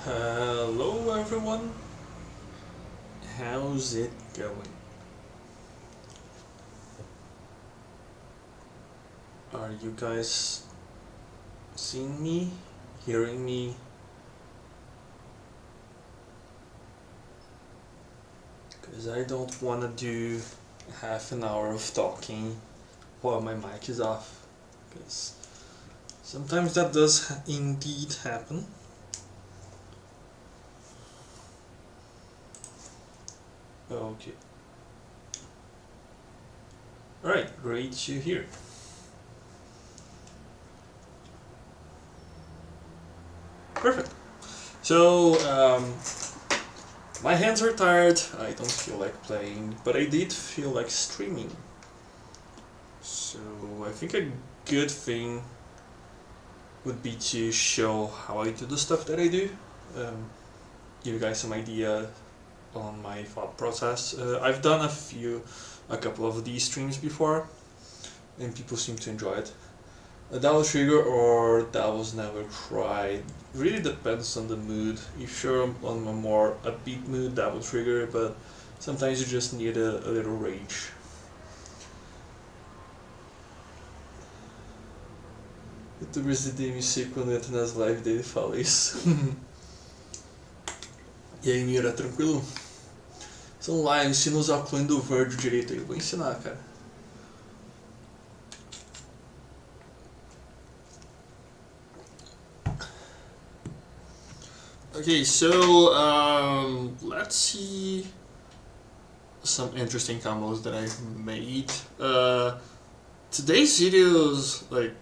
Hello everyone, how's it going? Are you guys seeing me, hearing me? Because I don't want to do half an hour of talking while my mic is off, because sometimes that does indeed happen. Okay. Alright, great you're here. Perfect. So, my hands are tired, I don't feel like playing, but I did feel like streaming. So, I think a good thing would be to show how I do the stuff that I do. Give you guys some idea on my thought process. I've done a couple of these streams before, and people seem to enjoy it. Double trigger or that was never tried. Really depends on the mood. If you're on a more upbeat mood, double trigger, but sometimes you just need a little rage. Youtubers de DMC quando entra nas lives dele fala isso. E aí, Mira, tranquilo? São lá, ensina a usar o clone do Virgil direito aí. Vou ensinar, cara. Okay, so let's see some interesting combos that I've made. Today's videos, like,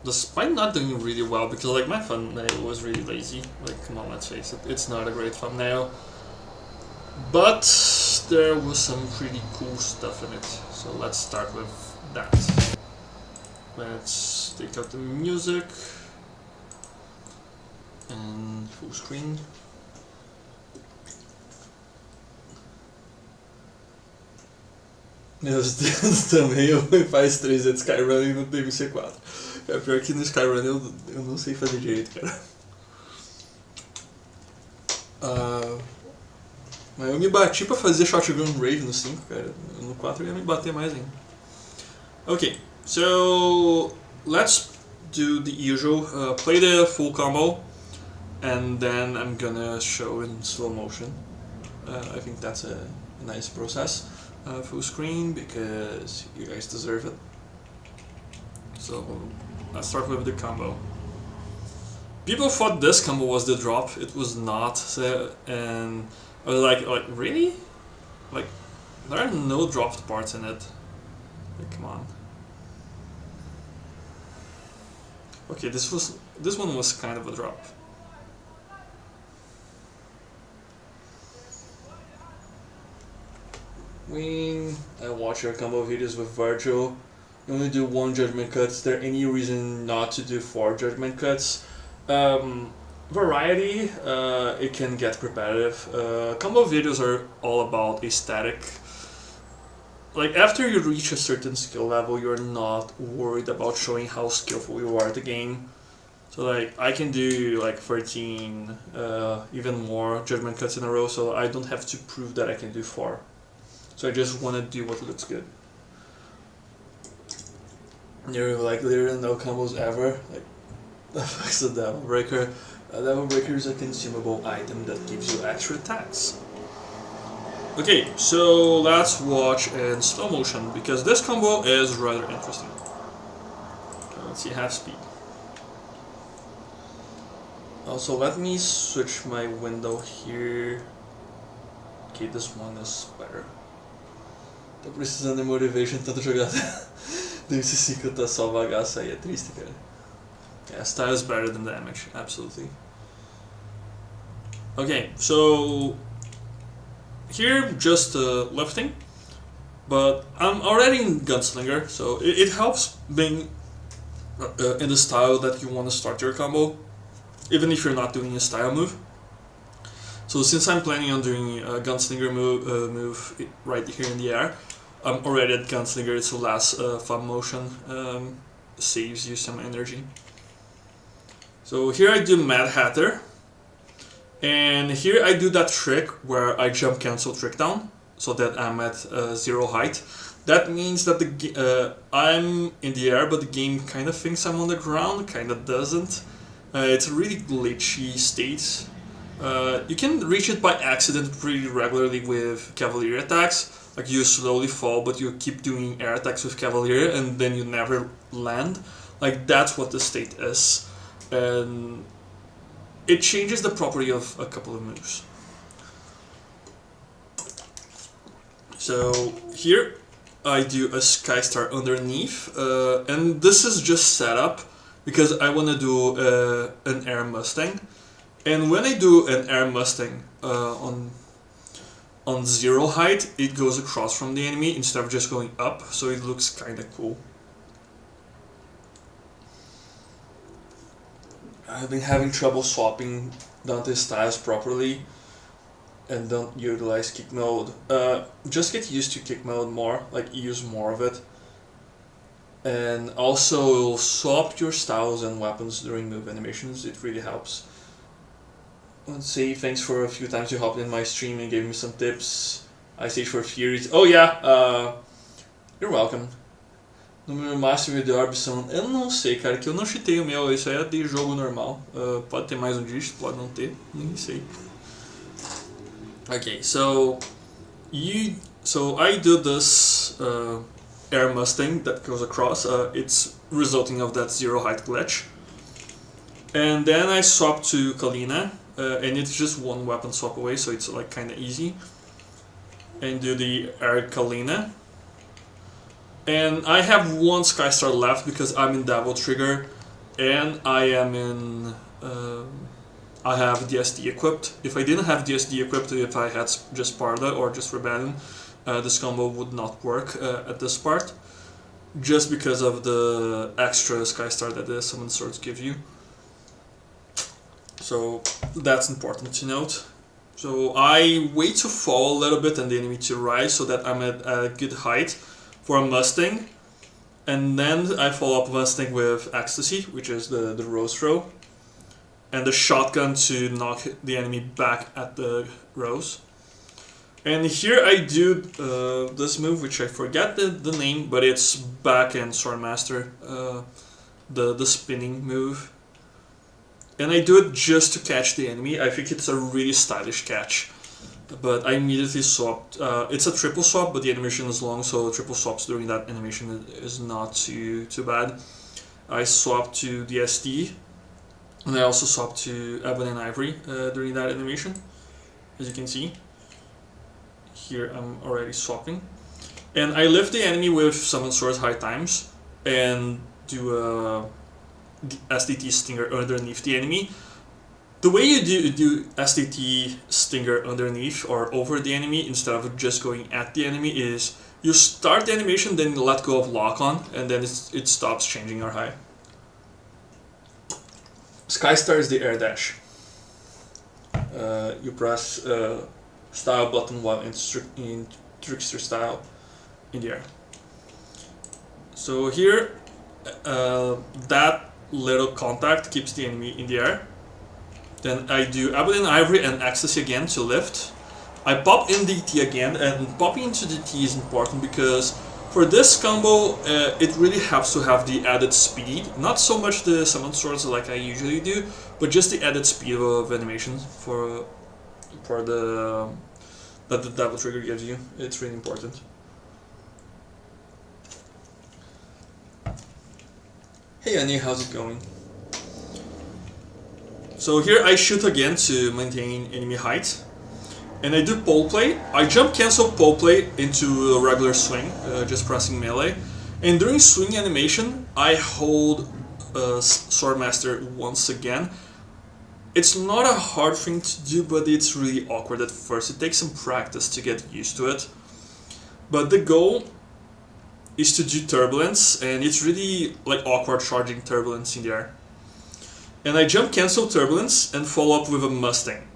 despite not doing really well, because like my thumbnail was really lazy. Like, come on, let's face it, it's not a great thumbnail. But there was some pretty cool stuff in it, so let's start with that. Let's take out the music and full screen. Meus dedos também, eu faço 300 Skyrunning no DMC4. É pior que no Skyrun eu não sei fazer direito, cara. Mas eu me bati pra fazer Shotgun Rage no 5, cara. No 4 eu ia me bater mais ainda. Okay, so let's do the usual. Play the full combo, and then I'm gonna show in slow motion. I think that's a nice process. Full screen, because you guys deserve it. So let's start with the combo. People thought this combo was the drop. It was not, and I was like really? Like, there are no dropped parts in it. Like, come on. Okay, this one was kind of a drop. When I watch your combo videos with Virgil, you only do 1 judgment cut. Is there any reason not to do 4 judgment cuts? Variety, it can get repetitive. Combo videos are all about aesthetic. Like, after you reach a certain skill level, you're not worried about showing how skillful you are at the game. So like, I can do like 13, even more judgment cuts in a row, so I don't have to prove that I can do 4. So I just want to do what looks good. There are like literally no combos ever. Like, the fuck's a Devil Breaker? A Devil Breaker is a consumable item that gives you extra attacks. Okay, so let's watch in slow motion, because this combo is rather interesting. Okay, let's see half speed. Also, let me switch my window here. Okay, this one is better. Tô precisando de motivation, tanto jogar desse ciclo tá só bagaço aí, é triste, cara. Yeah, style is better than damage, absolutely. Okay, so here just lifting, but I'm already in Gunslinger, so it helps being in the style that you want to start your combo, even if you're not doing a style move. So since I'm planning on doing a Gunslinger move right here in the air, I'm already at Gunslinger, so last thumb motion saves you some energy. So here I do Mad Hatter, And here I do that trick where I jump cancel trick down so that I'm at 0 height. That means that I'm in the air, but the game kind of thinks I'm on the ground, kind of doesn't. It's a really glitchy state. You can reach it by accident pretty regularly with Cavalier attacks. Like you slowly fall, but you keep doing air attacks with Cavalier, and then you never land. Like that's what the state is, and it changes the property of a couple of moves. So here I do a Skystar underneath, and this is just set up because I want to do an Air Mustang. And when I do an Air Mustang on 0 height, it goes across from the enemy instead of just going up, so it looks kind of cool. I've been having trouble swapping Dante's styles properly and don't utilize kick mode. Just get used to kick mode more, like use more of it. And also swap your styles and weapons during move animations, it really helps. Let's see, thanks for a few times you hopped in my stream and gave me some tips. I stage for Furies. Oh yeah, you're welcome. Número máximo de Orb são... Eu não sei, cara, que eu não cheatei o meu, isso aí é de jogo normal. Pode ter mais um dígito, pode não ter, nem sei. Okay, so I do this Air Mustang that goes across. It's resulting of that 0 height glitch. And then I swap to Kalina. And it's just one weapon swap away, so it's like kind of easy. And do the Air Kalina. And I have one Skystar left because I'm in Devil Trigger, and I am in. I have DSD equipped. If I didn't have DSD equipped, if I had just Sparta or just Rebellion, this combo would not work at this part, just because of the extra Skystar that the Summon Swords give you. So that's important to note. So I wait to fall a little bit and the enemy to rise so that I'm at a good height for a Mustang. And then I follow up Mustang with Ecstasy, which is the Rose Throw. And the Shotgun to knock the enemy back at the Rose. And here I do this move, which I forget the name, but it's back and Swordmaster, the spinning move. And I do it just to catch the enemy. I think it's a really stylish catch. But I immediately swapped. It's a triple swap, but the animation is long, so triple swaps during that animation is not too bad. I swapped to the SD, and I also swapped to Ebony and Ivory during that animation. As you can see, here I'm already swapping. And I lift the enemy with Summon Swords high times, and do a SDT Stinger underneath the enemy. The way you do SDT Stinger underneath or over the enemy instead of just going at the enemy is you start the animation, then let go of lock on, and then it stops changing your high. Skystar is the air dash. You press style button while in Trickster style in the air. So here, that little contact keeps the enemy in the air. Then I do Ebony Ivory and Ecstasy again to lift. I pop in DT again, and popping into DT is important because for this combo it really helps to have the added speed. Not so much the Summon Swords like I usually do, but just the added speed of animation for the that the Devil Trigger gives you. It's really important. Hey Annie, how's it going? So here I shoot again to maintain enemy height. And I do pole play. I jump cancel pole play into a regular swing, just pressing melee. And during swing animation, I hold Swordmaster once again. It's not a hard thing to do, but it's really awkward at first. It takes some practice to get used to it. But the goal is to do Turbulence, and it's really like awkward charging Turbulence in the air. And I jump cancel Turbulence and follow up with a Mustang.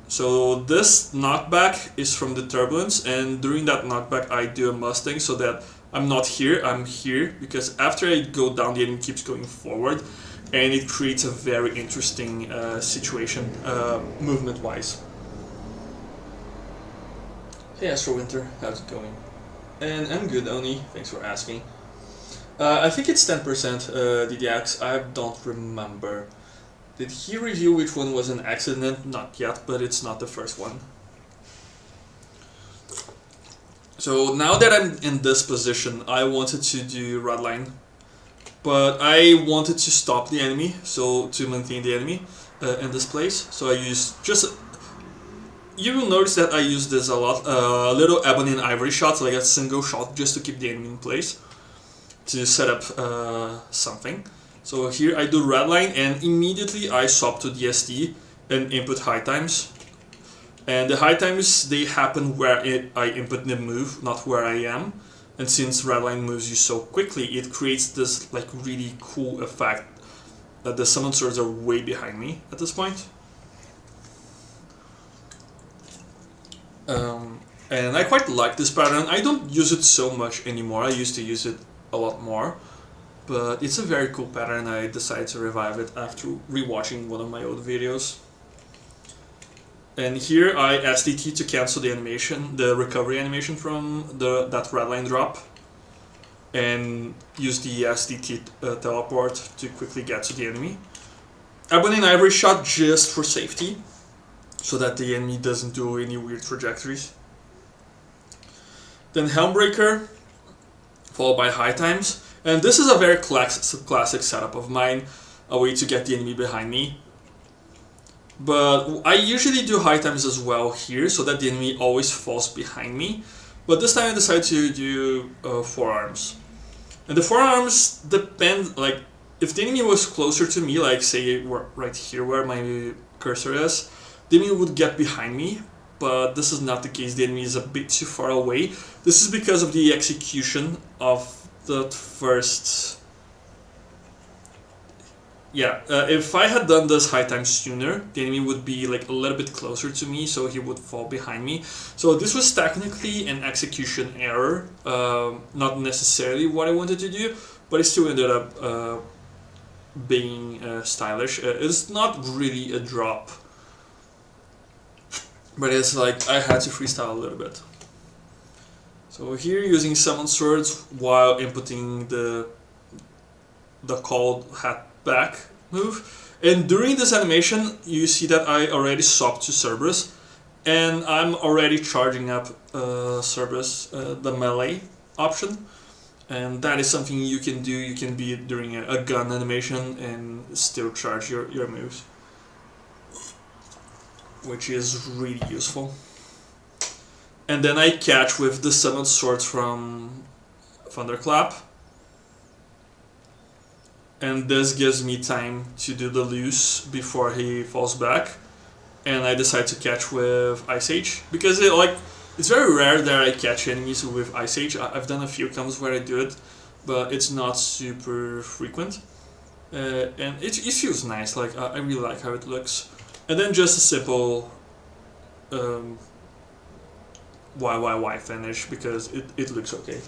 So this knockback is from the Turbulence, and during that knockback I do a Mustang so that I'm not here, I'm here, because after I go down the enemy keeps going forward. and it creates a very interesting situation movement-wise. Hey Astrowinter, how's it going? And I'm good, Oni, thanks for asking. I think it's 10% DDX, I don't remember. Did he review which one was an accident? Not yet, but it's not the first one. So now that I'm in this position, I wanted to do red line, but I wanted to stop the enemy, so to maintain the enemy in this place. So I used just, you will notice that I use this a lot, little ebony and ivory shots, like a single shot just to keep the enemy in place, to set up something. So here I do red line and immediately I swap to DST and input high times. And the high times, they happen where I input the move, not where I am. And since redline moves you so quickly, it creates this like really cool effect that the summon swords are way behind me at this point. And I quite like this pattern. I don't use it so much anymore. I used to use it a lot more. But it's a very cool pattern. I decided to revive it after rewatching one of my old videos. And here I SDT to cancel the animation, the recovery animation from that redline drop, and use the SDT teleport to quickly get to the enemy. Ebony and Ivory shot just for safety, so that the enemy doesn't do any weird trajectories. Then Helmbreaker, followed by High Times, and this is a very classic setup of mine, a way to get the enemy behind me. But I usually do high times as well here, so that the enemy always falls behind me. But this time I decided to do forearms. And the forearms depend, like, if the enemy was closer to me, like say right here where my cursor is, the enemy would get behind me. But this is not the case, the enemy is a bit too far away. This is because of the execution of the first... Yeah, if I had done this high time sooner, the enemy would be like a little bit closer to me, so he would fall behind me. So this was technically an execution error, not necessarily what I wanted to do, but it still ended up being stylish. It's not really a drop, but it's like I had to freestyle a little bit. So here using summon swords while inputting the called hat back move, and during this animation you see that I already swapped to Cerberus, and I'm already charging up Cerberus, the melee option, and that is something you can do. You can be during a gun animation and still charge your moves, which is really useful. And then I catch with the summoned swords from Thunderclap. And this gives me time to do the loose before he falls back, and I decide to catch with Ice Age because it's very rare that I catch enemies with Ice Age. I've done a few combos where I do it, but it's not super frequent, and it feels nice. Like I really like how it looks. And then just a simple YYY finish because it looks okay.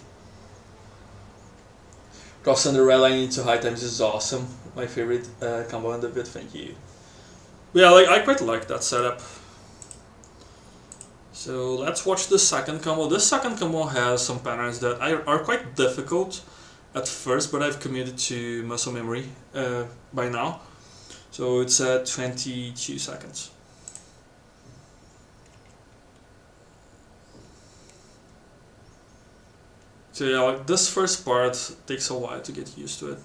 Cross under redline into high times is awesome. My favorite combo in the bit, thank you. But yeah, I quite like that setup. So let's watch the second combo. This second combo has some patterns that are quite difficult at first, but I've committed to muscle memory by now. So it's at 22 seconds. So yeah, this first part takes a while to get used to it.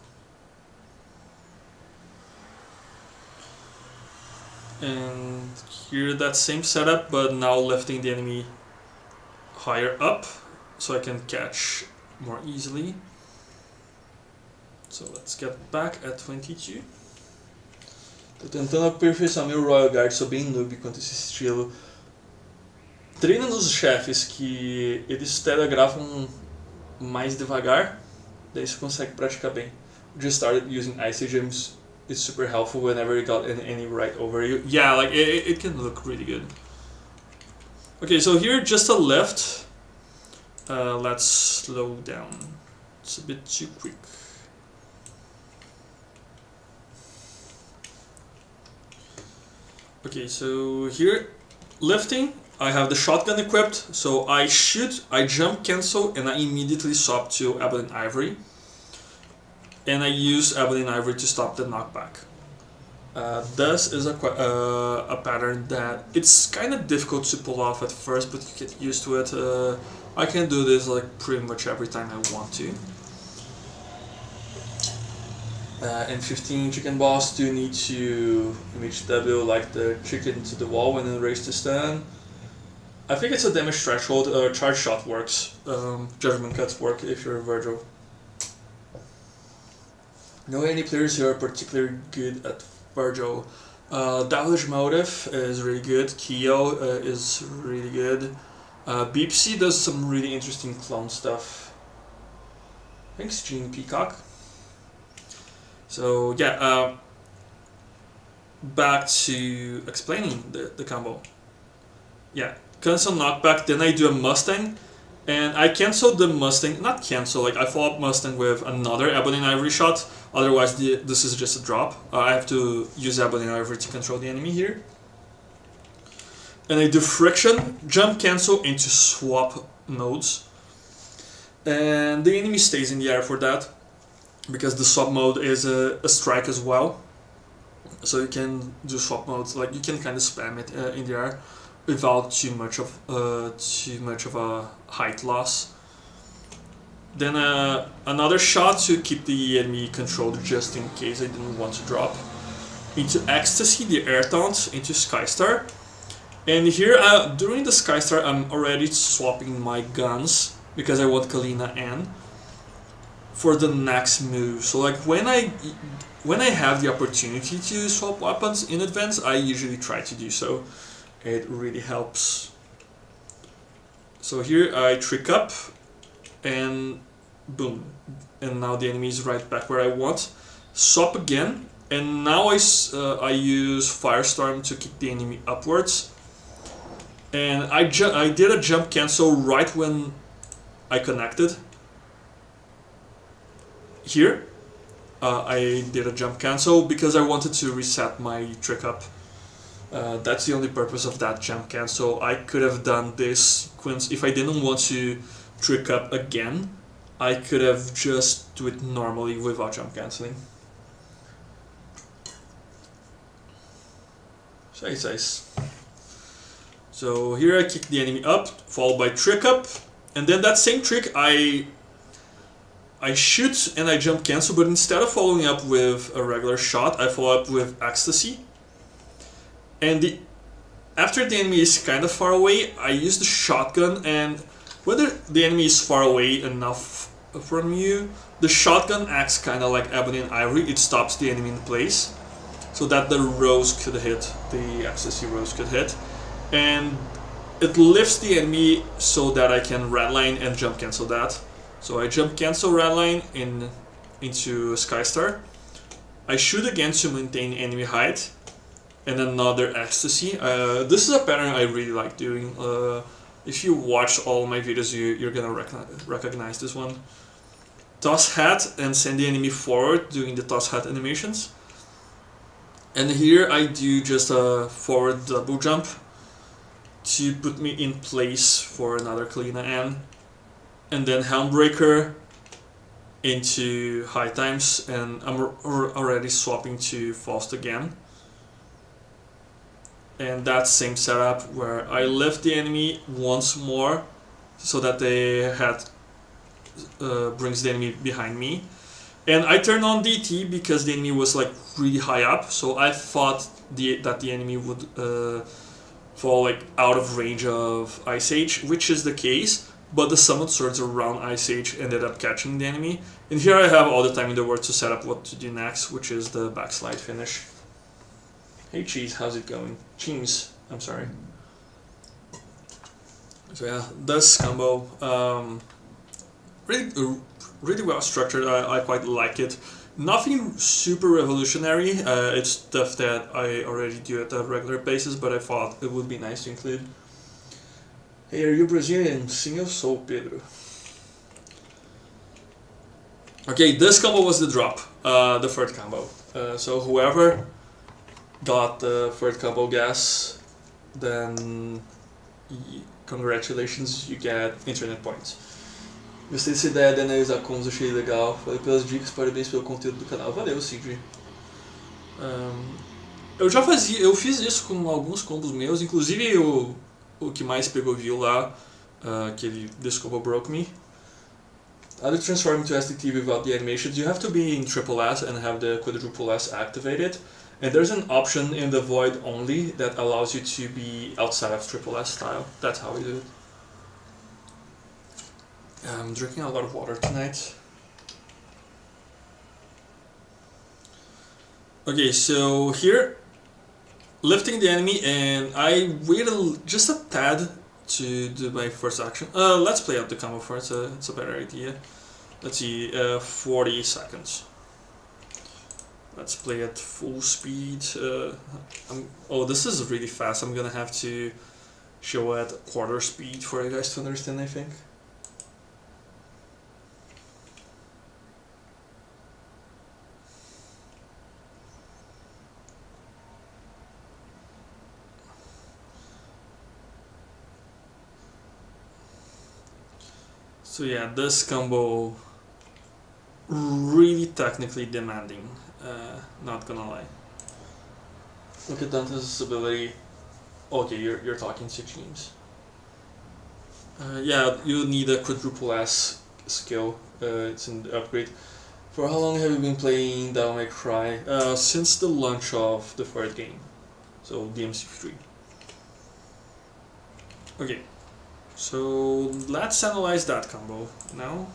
And here that same setup, but now lifting the enemy higher up so I can catch more easily. So let's get back at 22. Tô tentando aperfeiçoar meu Royal Guard, sou bem noob quanto a esse estilo. Treina nos chefes que eles telegrafam mais devagar, daí você consegue praticar bem. Just started using Ice Age, it's super helpful whenever you got any right over you. Yeah, like it can look really good. Okay, so here just a lift. Let's slow down. It's a bit too quick. Okay, so here, lifting, I have the shotgun equipped, so I shoot, I jump cancel, and I immediately swap to Ebony Ivory. And I use Ebony Ivory to stop the knockback. This is a pattern that it's kind of difficult to pull off at first, but you get used to it. I can do this like pretty much every time I want to. And 15 chicken balls do need to reach W like the chicken to the wall and then raise the stand. I think it's a damage threshold. Charge shot works. Judgment cuts work if you're Virgil. No any players who are particularly good at Virgil. Devilish Motive is really good. Keo is really good. Beepsy does some really interesting clone stuff. Thanks, Gene Peacock. So yeah, back to explaining the combo. Yeah, cancel knockback, then I do a Mustang, and I cancel the Mustang, not cancel, like I follow up Mustang with another Ebony and Ivory shot, otherwise this is just a drop. I have to use Ebony and Ivory to control the enemy here. And I do friction, jump cancel into swap modes. And the enemy stays in the air for that, because the swap mode is a strike as well. So you can do swap modes, like you can kind of spam it in the air without too much of a height loss. Then another shot to keep the enemy controlled just in case I didn't want to drop. Into Ecstasy, the air taunt, into Skystar. And here, during the Skystar, I'm already swapping my guns because I want Kalina N for the next move. So like when I have the opportunity to swap weapons in advance, I usually try to do so. It really helps. So here I trick up and boom, and now the enemy is right back where I want. Swap again, and now I use Firestorm to kick the enemy upwards. And I did a jump cancel right when I connected. Here, I did a jump cancel because I wanted to reset my trick up. That's the only purpose of that jump cancel. I could have done this sequence if I didn't want to trick up again. I could have just do it normally without jump canceling. Nice. So here I kick the enemy up, followed by trick up, and then that same trick I shoot and I jump cancel, but instead of following up with a regular shot, I follow up with Ecstasy. And after the enemy is kind of far away, I use the shotgun, and whether the enemy is far away enough from you, the shotgun acts kind of like Ebony and Ivory. It stops the enemy in place, so that the rose could hit, the Ecstasy rose could hit. And it lifts the enemy so that I can redline and jump cancel that. So I jump cancel redline into Skystar. I shoot again to maintain enemy height. And another Ecstasy. This is a pattern I really like doing. If you watch all my videos, you're gonna recognize this one. Toss hat and send the enemy forward, doing the toss hat animations. And here I do just a forward double jump to put me in place for another Kalina N. And then Helmbreaker into high times, and I'm already swapping to Faust again. And that same setup where I lift the enemy once more so that the head brings the enemy behind me. And I turn on DT because the enemy was like really high up, so I thought that the enemy would fall like out of range of Ice Age, which is the case, but the summoned swords around Ice Age ended up catching the enemy. And here I have all the time in the world to set up what to do next, which is the backslide finish. Hey Cheese, how's it going? Cheese, I'm sorry. So yeah, this combo, really well structured. I quite like it. Nothing super revolutionary. It's stuff that I already do at a regular basis, but I thought it would be nice to include. Hey, are you Brazilian? Sim, eu sou, Pedro. Okay, this combo was the drop, the third combo. So whoever got the third combo gas, then congratulations, you get internet points. Gostei dessa ideia de analisar combos, achei legal. Falei pelas dicas, parabéns pelo conteúdo do canal. Valeu, Sigrid. Eu fiz isso com alguns combos meus, inclusive o que mais pegou view lá, aquele This Combo Broke Me. How to transform to SDT without the animations? You have to be in triple S and have the quadruple S activated. And there's an option in the void only that allows you to be outside of triple S style. That's how we do it. I'm drinking a lot of water tonight. Okay, so here, lifting the enemy, and I waited just a tad to do my first action. Let's play out the combo first, it's a better idea. Let's see, 40 seconds. Let's play at full speed. Oh, this is really fast. I'm gonna have to show at quarter speed for you guys to understand, I think. So yeah, this combo really technically demanding, not gonna lie. Look at Dante's ability. Okay, you're talking 6 games. Yeah, you need a quadruple S skill, it's in the upgrade. For how long have you been playing Devil May Cry? Since the launch of the third game, so DMC3. Okay. So let's analyze that combo now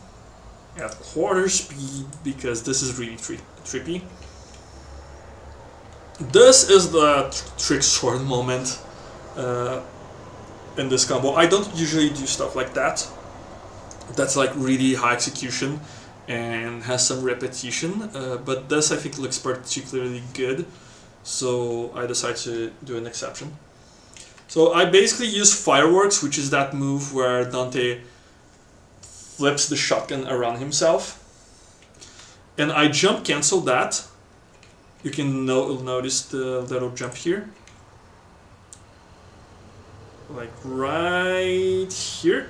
at quarter speed, because this is really trippy. This is the trick sword moment in this combo. I don't usually do stuff like that. That's like really high execution and has some repetition, but this I think looks particularly good, so I decided to do an exception. So I basically use Fireworks, which is that move where Dante flips the shotgun around himself. And I jump cancel that. You can notice the little jump here. Like right here.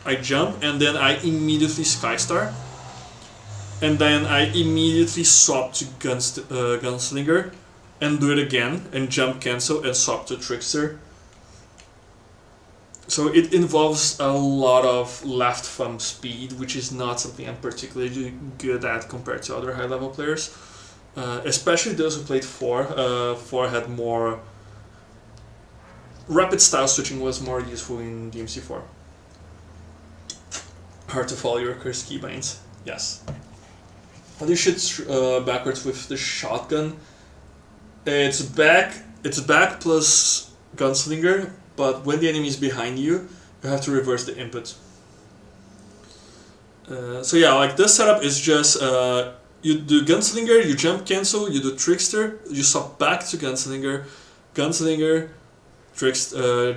I jump and then I immediately Skystar. And then I immediately swap to Gunslinger. And do it again, and jump cancel and swap to Trickster. So it involves a lot of left thumb speed, which is not something I'm particularly good at compared to other high level players. Especially those who played 4. 4 had more... Rapid style switching was more useful in DMC4. Hard to follow your cursed keybinds. Yes. How do you shoot backwards with the shotgun? It's back plus Gunslinger, but when the enemy is behind you, you have to reverse the input. So yeah, like this setup is just you do Gunslinger, you jump cancel, you do Trickster, you swap back to Gunslinger,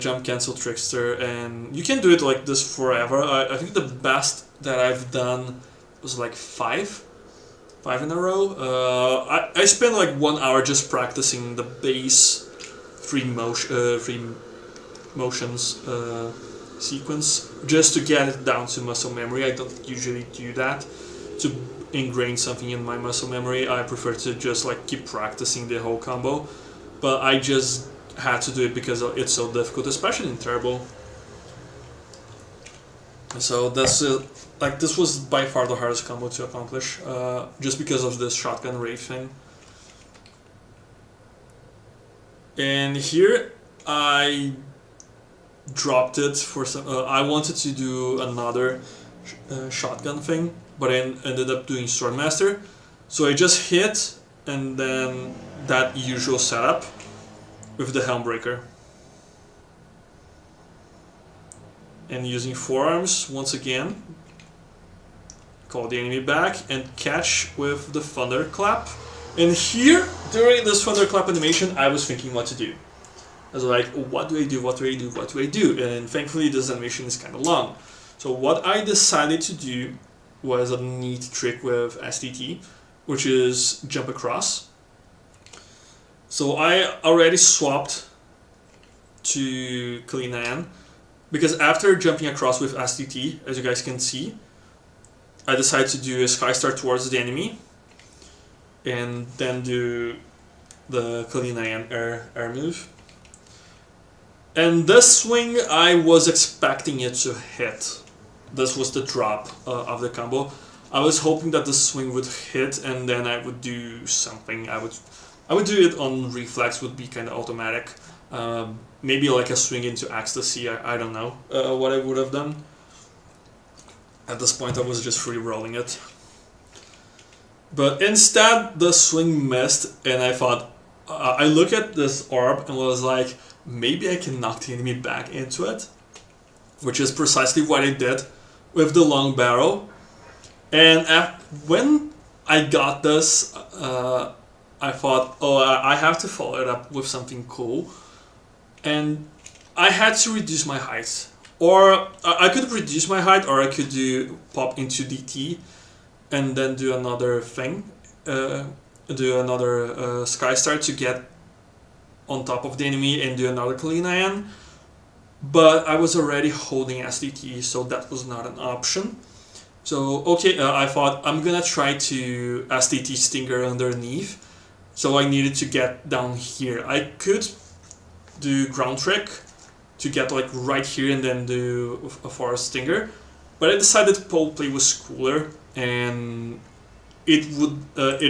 jump cancel Trickster, and you can do it like this forever. I think the best that I've done was like 5 in a row. I spent like 1 hour just practicing the base 3 motions sequence, just to get it down to muscle memory. I don't usually do that to ingrain something in my muscle memory. I prefer to just like keep practicing the whole combo, but I just had to do it because it's so difficult, especially in Terrible. So that's like this was by far the hardest combo to accomplish, just because of this shotgun rave thing. And here I dropped it for some. I wanted to do another shotgun thing, but I ended up doing Swordmaster. So I just hit and then that usual setup with the Helmbreaker. And using forearms once again, call the enemy back and catch with the Thunderclap. And here, during this Thunderclap animation, I was thinking what to do. I was like, what do I do, what do I do, what do I do? And thankfully this animation is kind of long. So what I decided to do was a neat trick with STT, which is jump across. So I already swapped to Clean An, because after jumping across with SDT, as you guys can see, I decided to do a Sky Star towards the enemy, and then do the Clean An air move. And this swing, I was expecting it to hit. This was the drop of the combo. I was hoping that the swing would hit, and then I would do something. I would do it on reflex, would be kind of automatic. Maybe like a swing into ecstasy. I don't know what I would have done. At this point, I was just free rolling it. But instead, the swing missed, and I thought, I look at this orb and was like, maybe I can knock the enemy back into it, which is precisely what I did with the long barrel. And when I got this, I thought, oh, I have to follow it up with something cool. And I had to reduce my height. Or I could reduce my height, or I could do pop into DT and then do another thing. Do another Sky Star to get on top of the enemy and do another Clean An. But I was already holding SDT, so that was not an option. So, okay, I thought I'm gonna try to SDT Stinger underneath. So I needed to get down here. I could do Ground Trick to get like right here and then do a Forest Stinger. But I decided Pole Play was cooler, and it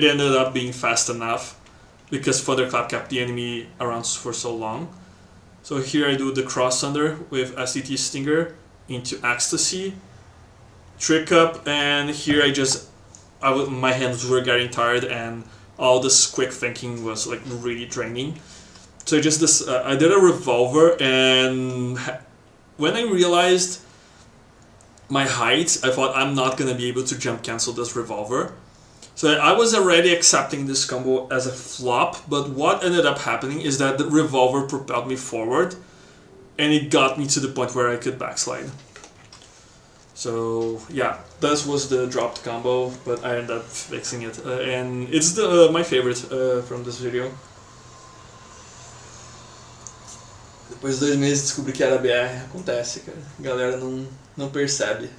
ended up being fast enough because Thunderclap kept the enemy around for so long. So here I do the Cross Thunder with SDT Stinger into Ecstasy, Trick Up, and here my hands were getting tired and all this quick thinking was like really draining. So I did a Revolver, and when I realized my height, I thought I'm not gonna be able to jump cancel this Revolver. So I was already accepting this combo as a flop, but what ended up happening is that the Revolver propelled me forward, and it got me to the point where I could backslide. So yeah, this was the dropped combo, but I ended up fixing it, and it's my favorite from this video. Depois de 2 meses descobri que era BR. Acontece, cara. A galera não percebe.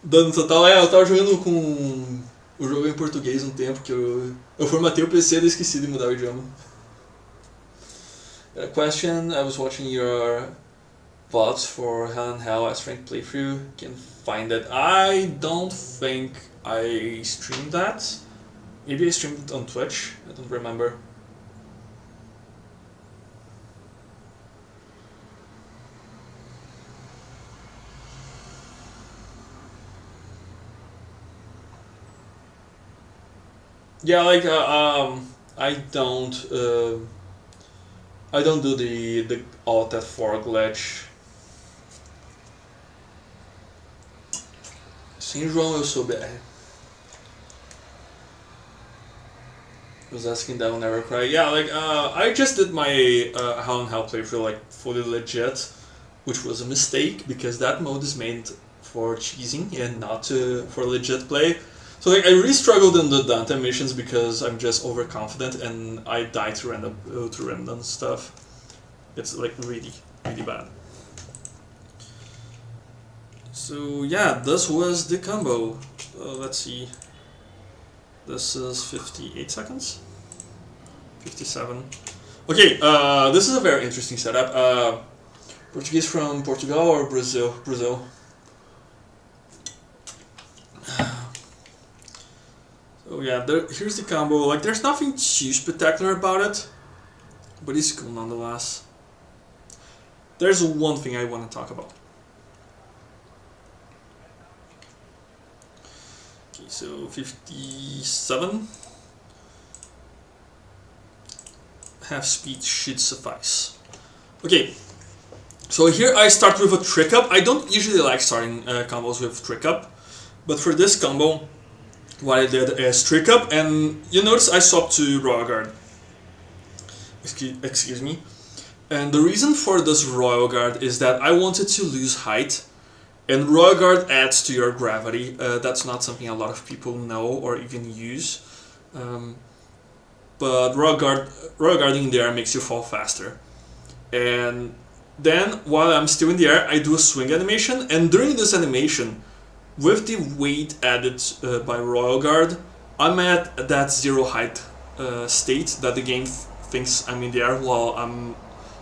Dando total, eu tava jogando com o jogo em português um tempo que eu formatei o PC e esqueci de mudar o idioma. A question, I was watching your VODs for Hell and Hell as Frank playthrough. Can find it. I don't think I streamed that. Maybe I streamed it on Twitch. I don't remember. Yeah, like I don't do the Alt F4 glitch. Sim, João, eu sou BR. Was asking that will never cry. Yeah, like I just did my Hell and Hell playthrough like fully legit, which was a mistake because that mode is made for cheesing and not for legit play. So like I really struggled in the Dante missions because I'm just overconfident and I die to random stuff. It's like really bad. So yeah, this was the combo. Let's see. This is 58 seconds. 57. Okay, this is a very interesting setup. Portuguese from Portugal or Brazil? Brazil. So yeah, here's the combo. Like, there's nothing too spectacular about it, but it's cool nonetheless. There's one thing I want to talk about. Okay, so 57. Half speed should suffice. Okay, so here I start with a trick up. I don't usually like starting combos with trick up, but for this combo, what I did is trick up, and you notice I swapped to Royal Guard. Excuse me. And the reason for this Royal Guard is that I wanted to lose height, and Royal Guard adds to your gravity. That's not something a lot of people know or even use. but Royal Guarding in the air makes you fall faster. And then, while I'm still in the air, I do a swing animation, and during this animation, with the weight added by Royal Guard, I'm at that zero height state that the game thinks I'm in the air while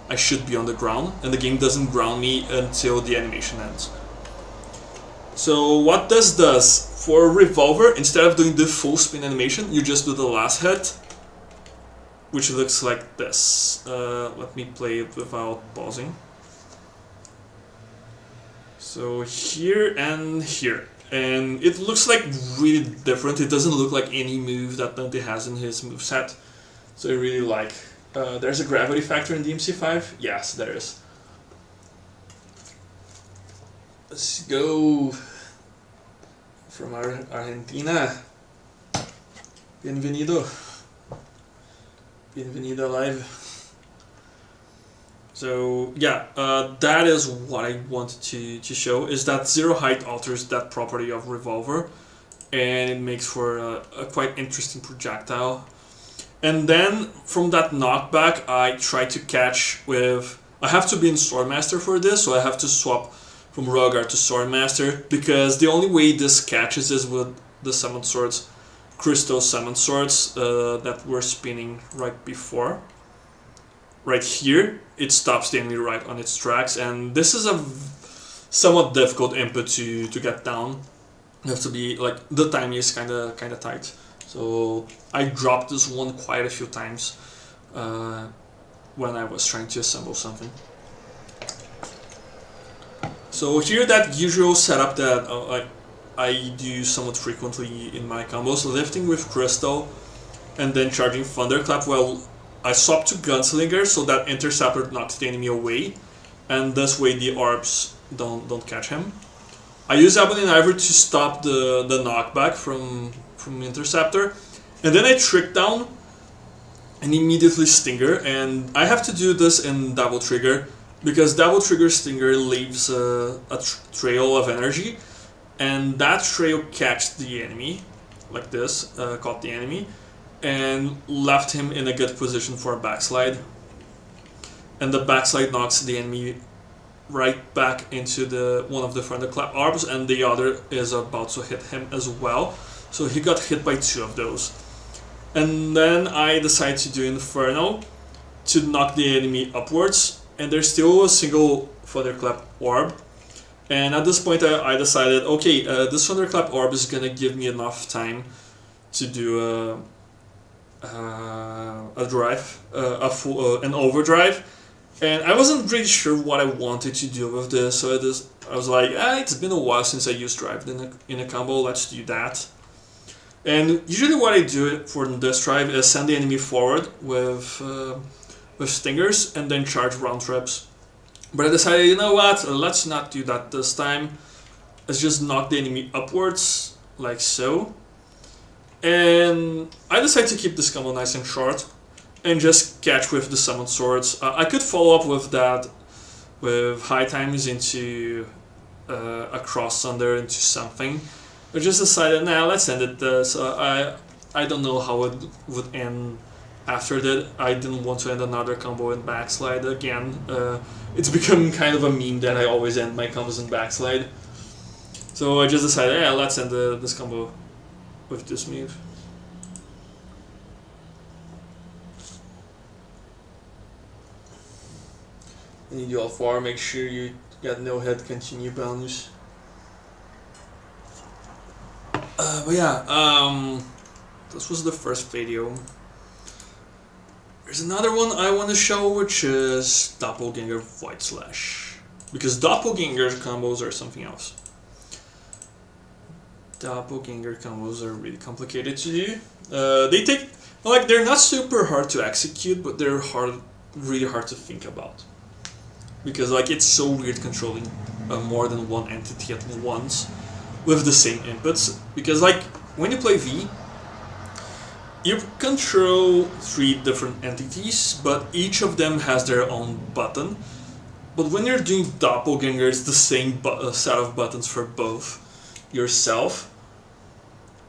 I should be on the ground, and the game doesn't ground me until the animation ends. So what this does, for Revolver, instead of doing the full spin animation, you just do the last hit, which looks like this. Let me play it without pausing. So here and here. And it looks like really different. It doesn't look like any move that Dante has in his moveset. So I really like. There's a gravity factor in DMC5? Yes, there is. Let's go from Argentina. Bienvenido. Bienvenido live. So yeah, that is what I wanted to show, is that zero height alters that property of Revolver, and it makes for a quite interesting projectile. And then from that knockback, I try to catch with... I have to be in Swordmaster for this, so I have to swap from Royal Guard to Swordmaster, because the only way this catches is with the Summoned Swords, Crystal Summoned Swords that were spinning right before. Right here, it stops the enemy right on its tracks, and this is a somewhat difficult input to get down. You have to be, like, the timing is kinda tight. So I dropped this one quite a few times when I was trying to assemble something. So here, that usual setup that I do somewhat frequently in my combos, lifting with Crystal and then charging Thunderclap. Well, I swap to Gunslinger so that Interceptor knocks the enemy away, and this way the orbs don't catch him. I use Ebony and Ivory to stop the knockback from Interceptor, and then I Trick Down and immediately Stinger, and I have to do this in Double Trigger, because Double Trigger Stinger leaves a trail of energy, and that trail catched the enemy, like this, caught the enemy, and left him in a good position for a backslide. And the backslide knocks the enemy right back into one of the Thunderclap orbs, and the other is about to hit him as well. So he got hit by two of those. And then I decide to do Inferno to knock the enemy upwards, and there's still a single Thunderclap orb. And at this point I decided, okay, this Thunderclap orb is gonna give me enough time to do a drive, an overdrive, and I wasn't really sure what I wanted to do with this, so I was like, it's been a while since I used drive in a combo, let's do that. And usually what I do for this drive is send the enemy forward with stingers and then charge round trips. But I decided, you know what, let's not do that this time. Let's just knock the enemy upwards, like so. And I decided to keep this combo nice and short and just catch with the Summoned Swords. I could follow up with that with High Times into a Cross Thunder into something. I just decided, nah, let's end it this. I don't know how it would end after that. I didn't want to end another combo in backslide again. It's become kind of a meme that I always end my combos in backslide. So I just decided, yeah, let's end this combo with this move. I need you all 4, make sure you got no head continue bonus. But yeah, this was the first video. There's another one I want to show, which is Doppelganger Void Slash. Because Doppelganger combos are something else. Doppelganger combos are really complicated to do. They take, like, they're not super hard to execute, but they're really hard to think about. Because, like, it's so weird controlling more than one entity at once with the same inputs. Because, like, when you play V, you control 3 different entities, but each of them has their own button. But when you're doing Doppelganger, it's the same set of buttons for both yourself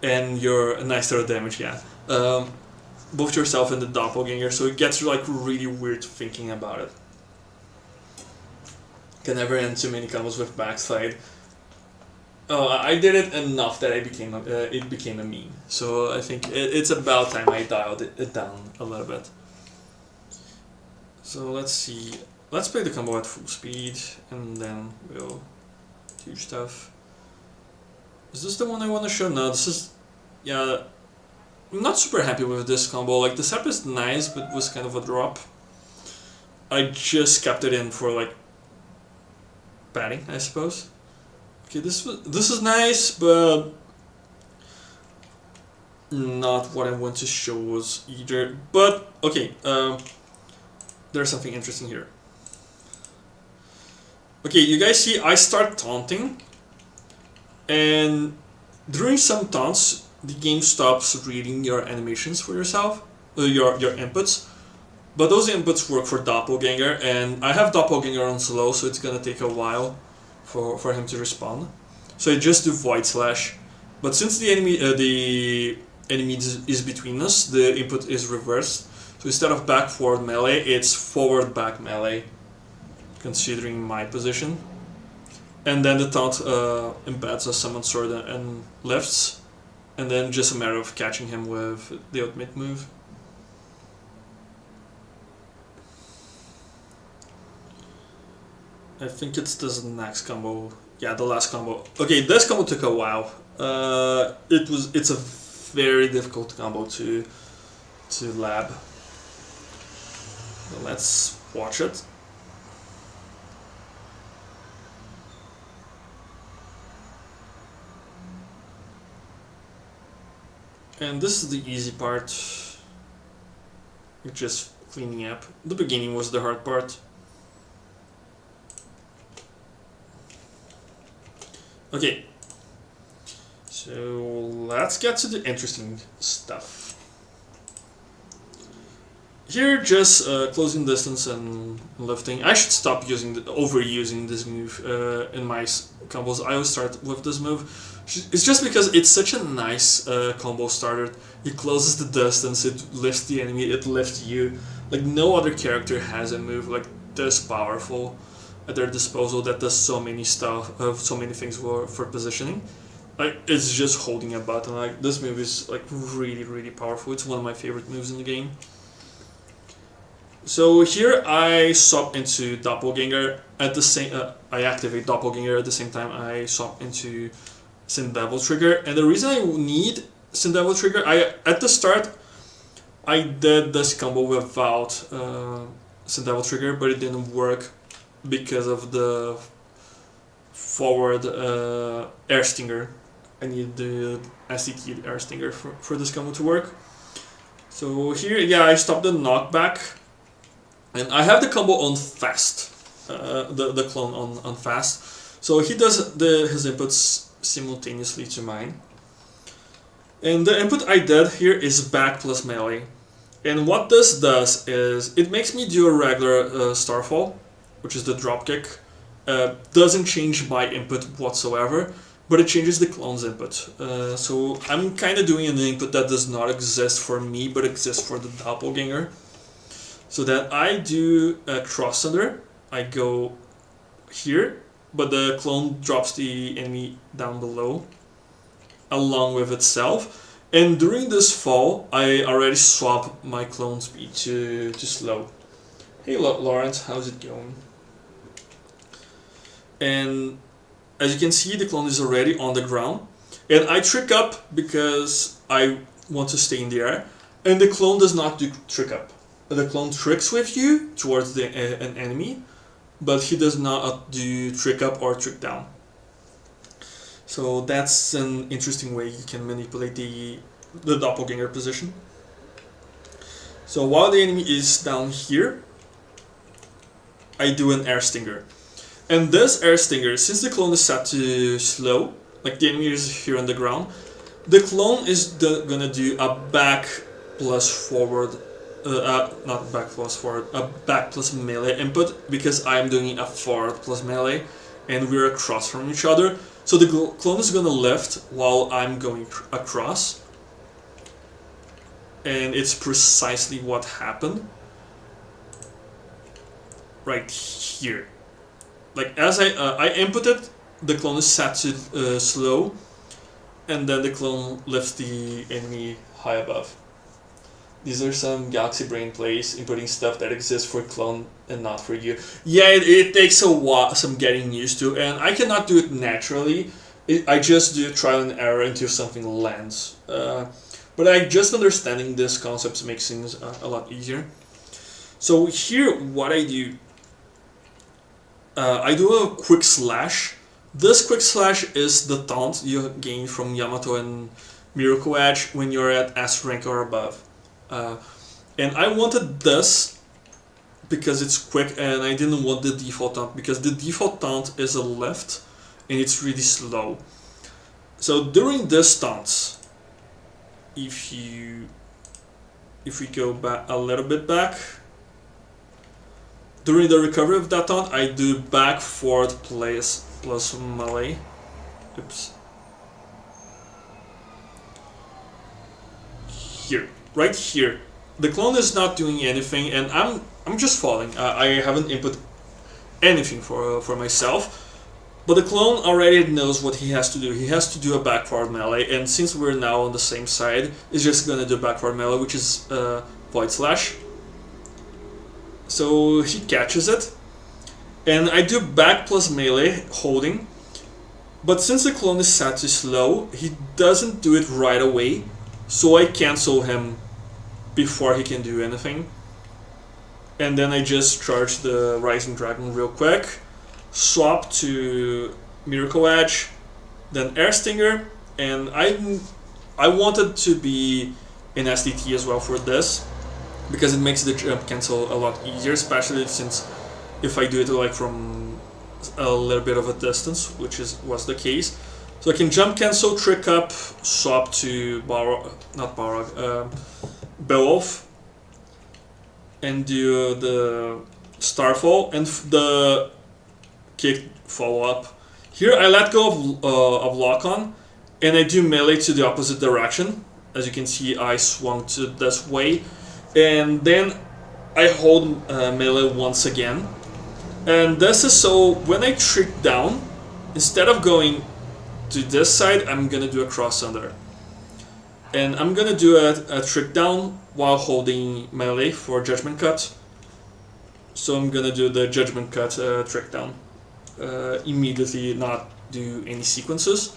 and your nice throw damage, yeah. both yourself and the doppelganger, so it gets like really weird thinking about it. Can never end too many combos with backslide. Oh, I did it enough that it became a meme. So I think it's about time I dialed it down a little bit. So let's see. Let's play the combo at full speed, and then we'll do stuff. Is this the one I want to show? No, this is... Yeah, I'm not super happy with this combo. Like, the setup is nice, but it was kind of a drop. I just kept it in for, like, padding, I suppose. Okay, this is nice, but not what I want to show us either. But, okay, there's something interesting here. Okay, you guys see I start taunting, and during some taunts, the game stops reading your animations for yourself, your inputs, but those inputs work for Doppelganger, and I have Doppelganger on slow, so it's gonna take a while for him to respond. So I just do Void Slash, but since the enemy is between us, the input is reversed. So instead of back forward melee, it's forward back melee, considering my position. And then the taunt embeds a summon sword and lifts, and then just a matter of catching him with the ultimate move. I think it's this next combo. Yeah, the last combo. Okay, this combo took a while. It's a very difficult combo to lab. So let's watch it. And this is the easy part. It's just cleaning up. The beginning was the hard part. Okay, so let's get to the interesting stuff. Here, just closing distance and lifting. I should stop overusing this move in my combos. I always start with this move. It's just because it's such a nice combo starter. It closes the distance, it lifts the enemy, it lifts you. Like, no other character has a move like this powerful at their disposal that does so many so many things for positioning. Like, it's just holding a button. Like, this move is like really powerful. It's one of my favorite moves in the game. So here I swap into Doppelganger at the same. I activate Doppelganger at the same time I swap into Sin Devil Trigger. And the reason I need Sin Devil Trigger, at the start I did this combo without Sin Devil Trigger, but it didn't work because of the forward Air Stinger. I need the STT Air Stinger for this combo to work. So here, yeah, I stopped the knockback, and I have the combo on fast, the clone on fast. So he does his inputs simultaneously to mine. And the input I did here is back plus melee. And what this does is it makes me do a regular Starfall, which is the dropkick. Doesn't change my input whatsoever, but it changes the clone's input. So I'm kind of doing an input that does not exist for me, but exists for the Doppelganger. So that I do a cross under, I go here, but the clone drops the enemy down below, along with itself. And during this fall, I already swap my clone speed to slow. Hey Lawrence, how's it going? And as you can see, the clone is already on the ground. And I trick up because I want to stay in the air. And the clone does not do trick up. The clone tricks with you towards an enemy, but he does not do trick up or trick down. So that's an interesting way you can manipulate the Doppelganger position. So while the enemy is down here, I do an Air Stinger. And this Air Stinger, since the clone is set to slow, like the enemy is here on the ground, the clone is gonna do a back plus forward, not back plus forward, a back plus melee input, because I'm doing a forward plus melee, and we're across from each other. So the clone is gonna lift while I'm going across. and it's precisely what happened right here. Like as I inputted, the clone is set to slow, and then the clone lifts the enemy high above. These are some Galaxy Brain plays, inputting stuff that exists for clone and not for you. Yeah, it takes a while, some getting used to, and I cannot do it naturally. I just do trial and error until something lands. But just understanding this concept makes things a lot easier. So here, what I do a quick slash. This quick slash is the taunt you gain from Yamato and Miracle Edge when you're at S rank or above. And I wanted this because it's quick, and I didn't want the default taunt because the default taunt is a lift and it's really slow. So during this taunt, if we go back a little bit back, during the recovery of that taunt, I do back forward plus melee. Oops. Here, right here, the clone is not doing anything, and I'm just falling. I haven't input anything for myself, but the clone already knows what he has to do. He has to do a back forward melee, and since we're now on the same side, he's just gonna do back forward melee, which is Void Slash. So he catches it, and I do back plus melee holding, but since the clone is set to slow, he doesn't do it right away, so I cancel him before he can do anything. And then I just charge the Rising Dragon real quick, swap to Miracle Edge, then Air Stinger, and I wanted to be in SDT as well for this, because it makes the jump cancel a lot easier, especially since if I do it like from a little bit of a distance, which was the case. So I can jump cancel, trick up, swap to Beowulf, and do the Starfall and the kick follow up. Here I let go of lock on, and I do melee to the opposite direction. As you can see, I swung to this way. And then I hold melee once again, and this is so when I trick down, instead of going to this side, I'm gonna do a cross under, and I'm gonna do a trick down while holding melee for Judgment Cut. So I'm gonna do the Judgment Cut trick down immediately, not do any sequences,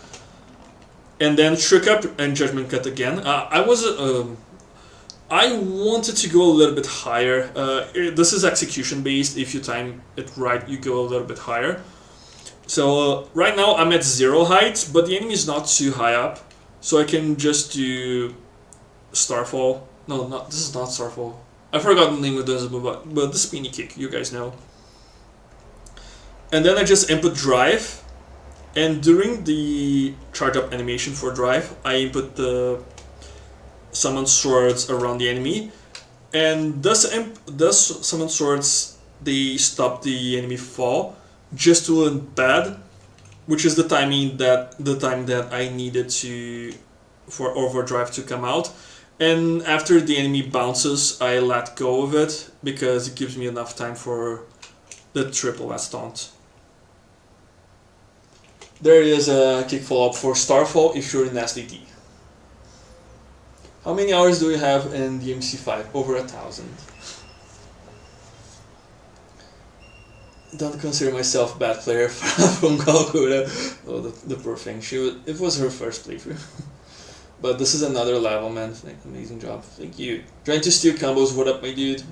and then trick up and Judgment Cut again. I wanted to go a little bit higher. This is execution based. If you time it right, you go a little bit higher. So right now I'm at 0 height, but the enemy is not too high up, so I can just do Starfall. No, this is not Starfall. I forgot the name of this, but the spinny kick, you guys know. And then I just input drive, and during the charge up animation for drive, I input the summon swords around the enemy, and thus summon swords, they stop the enemy fall just to embed, which is the time that I needed for overdrive to come out. And after the enemy bounces, I let go of it because it gives me enough time for the triple S taunt. There is a kick follow up for Starfall if you're in SDT. How many hours do we have in the MC5? Over 1,000. Don't consider myself a bad player from Calcutta. Oh, the poor thing. It was her first playthrough. But this is another level, man. Amazing job. Thank you. Trying to steal combos. What up, my dude?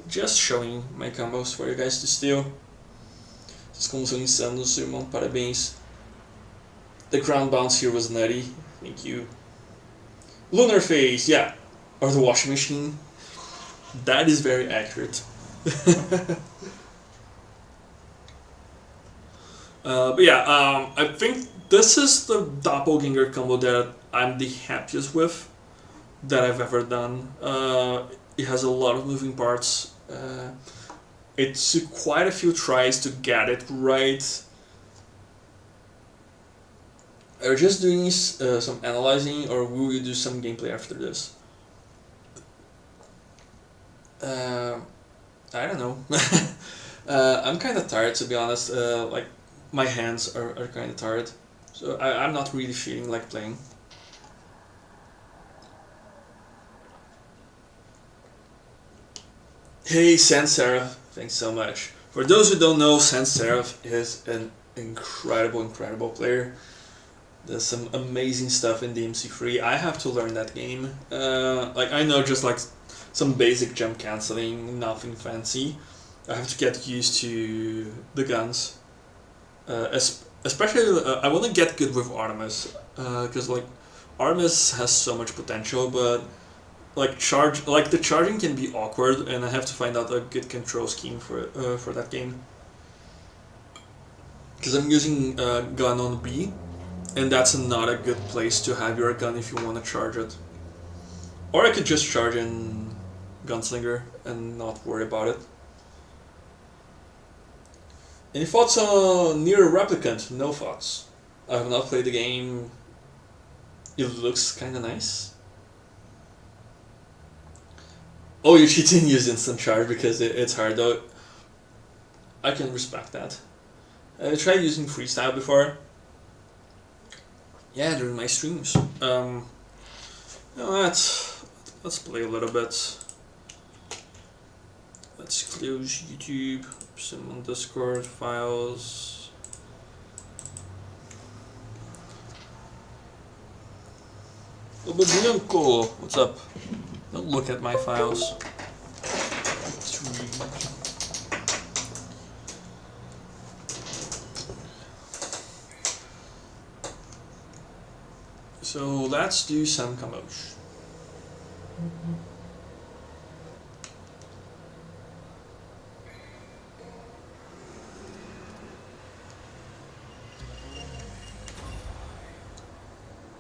Just showing my combos for you guys to steal. Esses combos são insanos, irmão. Parabéns. The ground bounce here was nutty. Thank you. Lunar Face, yeah. Or the washing machine. That is very accurate. But yeah, I think this is the doppelganger combo that I'm the happiest with that I've ever done. It has a lot of moving parts. It took quite a few tries to get it right. Are you just doing some analyzing, or will you do some gameplay after this? Uh, I don't know. I'm kind of tired, to be honest. Like, my hands are kind of tired. So I'm not really feeling like playing. Hey, Sans Seraph, thanks so much. For those who don't know, Sans Seraph is an incredible player. There's some amazing stuff in DMC3. I have to learn that game. Like, I know just like some basic jump cancelling, nothing fancy. I have to get used to the guns. Especially, I want to get good with Artemis. Because, like, Artemis has so much potential, but like the charging can be awkward, and I have to find out a good control scheme for that game. Because I'm using gun on B, and that's not a good place to have your gun if you want to charge it. Or I could just charge in Gunslinger and not worry about it. Any thoughts on Nier Replicant? No thoughts. I have not played the game. It looks kinda nice. Oh, you didn't use instant charge because it's hard though. I can respect that. I tried using freestyle before. Yeah, during my streams. Let's play a little bit. Let's close YouTube. Some on Discord files. Oh, but Bianco, what's up? Don't look at my files. So let's do some combos.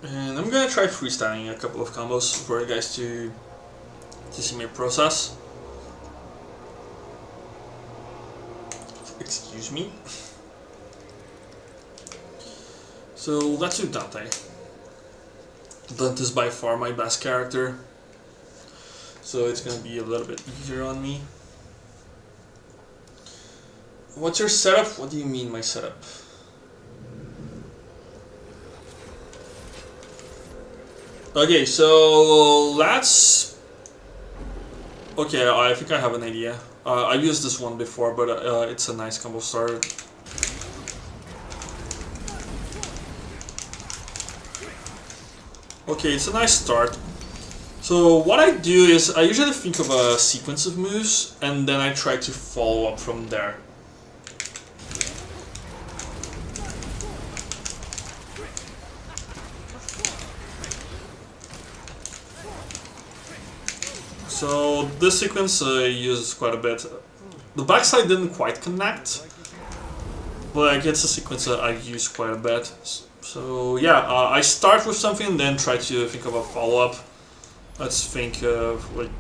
And I'm gonna try freestyling a couple of combos for you guys to see me process. Excuse me. So let's do Dante. Dante is by far my best character, so it's gonna be a little bit easier on me. What's your setup? What do you mean my setup? Okay, so let's... Okay, I think I have an idea. I used this one before, but it's a nice combo starter. Okay, it's a nice start. So what I do is I usually think of a sequence of moves, and then I try to follow up from there. So this sequence I use quite a bit. The backside didn't quite connect, but like it's a sequence that I use quite a bit. So yeah, I start with something and then try to think of a follow-up. Let's think of like...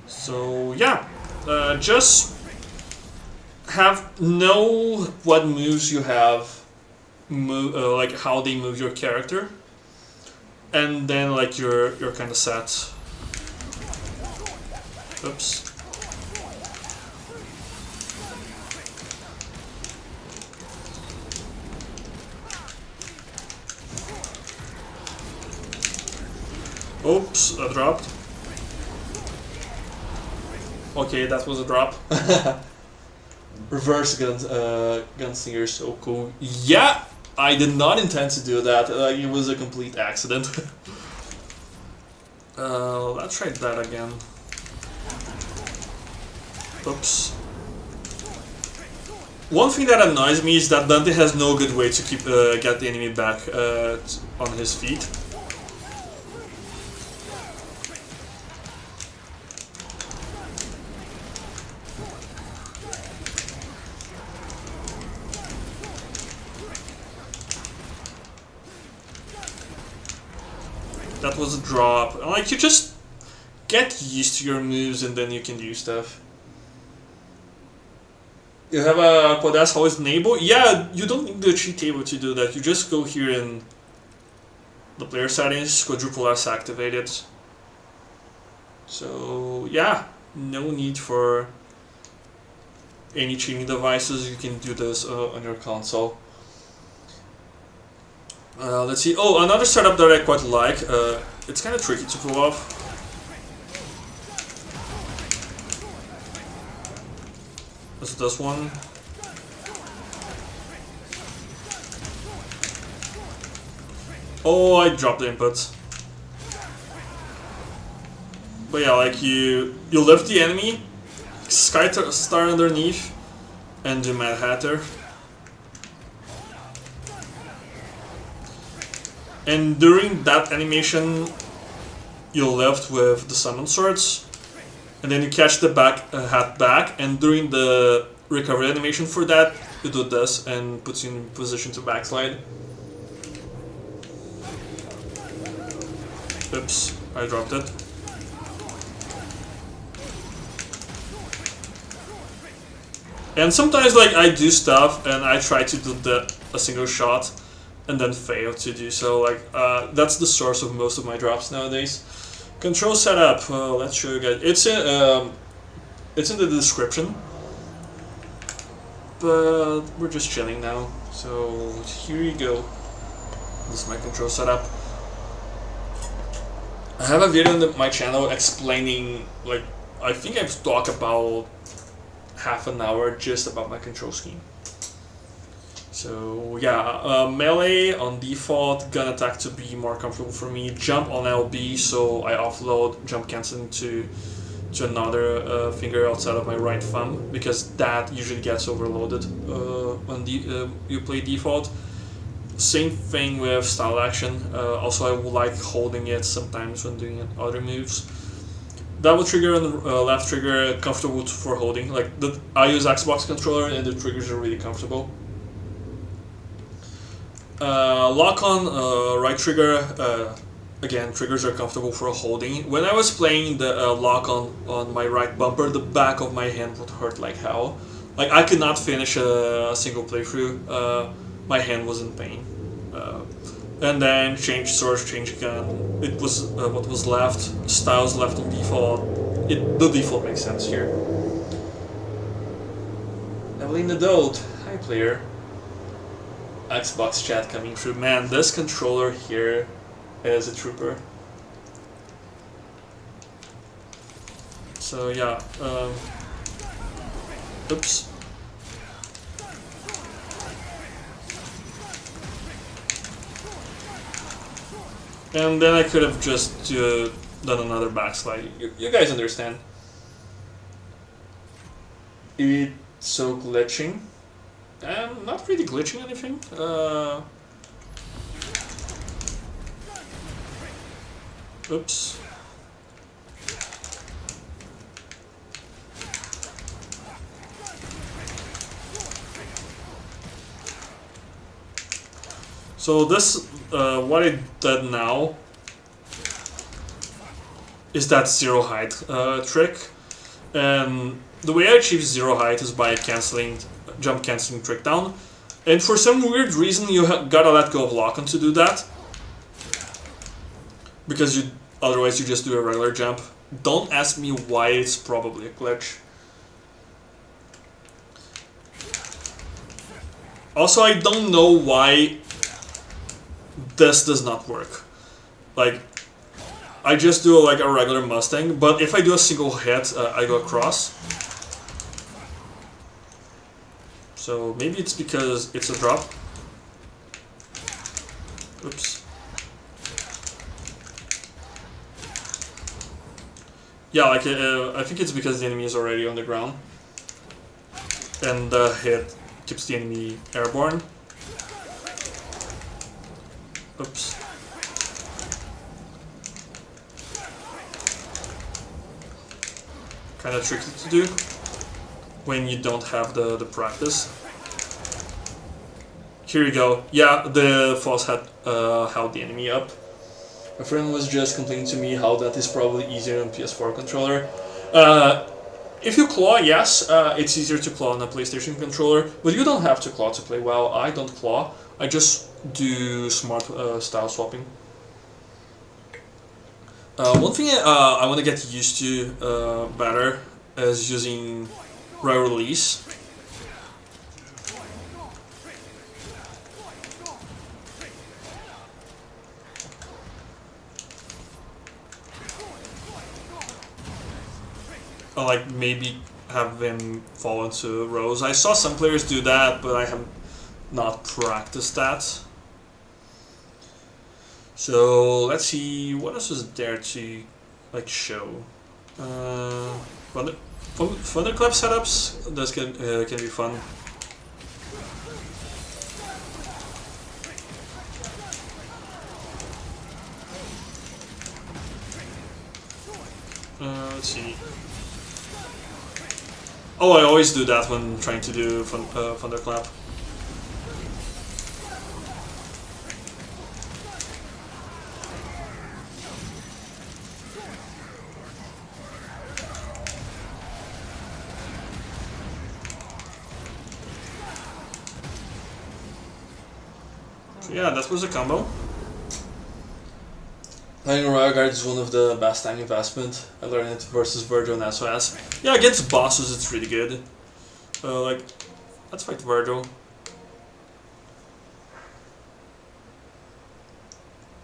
So yeah, just know what moves you have, like how they move your character, and then like you're kind of set. Oops. Oops, I dropped. Okay, that was a drop. Reverse Gunslinger is so cool. Yeah, I did not intend to do that. It was a complete accident. Let's try that again. Oops. One thing that annoys me is that Dante has no good way to keep get the enemy back on his feet. That was a drop. Like, you just get used to your moves and then you can do stuff. You have a Podas always enable? Yeah, you don't need the cheat table to do that. You just go here in the player settings, quadruple S activated. So yeah, no need for any cheating devices. You can do this on your console. Let's see. Oh, another setup that I quite like. It's kind of tricky to pull off. Is this one? Oh, I dropped the inputs. But yeah, like you lift the enemy, Sky Star underneath, and do Mad Hatter. And during that animation, you lift with the Summon Swords, and then you catch the hat back, and during the recovery animation for that, you do this and puts you in position to backslide. Oops, I dropped it. And sometimes like I do stuff and I try to do a single shot and then fail to do so. Like that's the source of most of my drops nowadays. Control setup. Let's show you guys. It's in the description, but we're just chilling now. So here you go. This is my control setup. I have a video on my channel explaining, like, I think I've talked about half an hour just about my control scheme. So yeah, melee on default, gun attack to be more comfortable for me, jump on LB, so I offload jump canceling to another finger outside of my right thumb, because that usually gets overloaded when you play default. Same thing with style action. Also, I would like holding it sometimes when doing other moves. Double trigger and left trigger comfortable for holding. Like I use Xbox controller and the triggers are really comfortable. Lock on right trigger. Again, triggers are comfortable for holding. When I was playing the lock on my right bumper, the back of my hand would hurt like hell. Like I could not finish a single playthrough. My hand was in pain. And then change source, change gun. It was what was left. Styles left on default. The default makes sense here. Evelina Dode. Hi player. Xbox chat coming through. Man, this controller here is a trooper. So yeah. Oops. And then I could have just done another backslide. You guys understand. It's so glitching. I'm not really glitching anything. Oops. So this, what I did now is that zero height trick, and the way I achieve zero height is by jump canceling trick down, and for some weird reason you gotta let go of lock-on to do that, because otherwise you just do a regular jump. Don't ask me why, it's probably a glitch. Also, I don't know why this does not work. Like, I just do like a regular Mustang, but if I do a single hit, I go across. So maybe it's because it's a drop. Oops. Yeah, like I think it's because the enemy is already on the ground, and the hit keeps the enemy airborne. Oops. Kind of tricky to do when you don't have the practice. Here you go. Yeah, the false head held the enemy up. A friend was just complaining to me how that is probably easier on PS4 controller. If you claw, yes, it's easier to claw on a PlayStation controller, but you don't have to claw to play well. I don't claw, I just do smart style swapping. One thing I want to get used to better is using rare release. Like maybe have them fall into rows. I saw some players do that, but I have not practiced that. So let's see what else is there to like show. Thunderclap setups. Those can be fun. Let's see. Oh, I always do that when trying to do Thunderclap. So yeah, that was a combo. Playing Royal Guard is one of the best time investment. I learned it versus Virgil and SOS. Yeah, against bosses it's really good. Like, let's fight Virgil.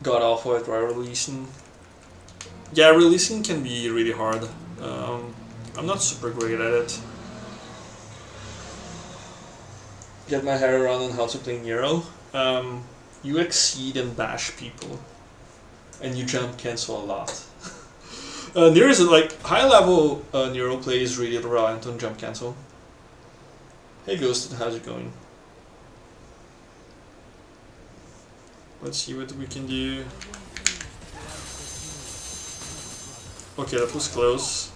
God awful at Royal releasing. Yeah, releasing can be really hard. I'm not super great at it. Get my head around on how to play Nero. You exceed and bash people. And you jump cancel a lot. Nero is like high level Nero play is really reliant on jump cancel. Hey Ghosted, how's it going? Let's see what we can do. Okay, that was close.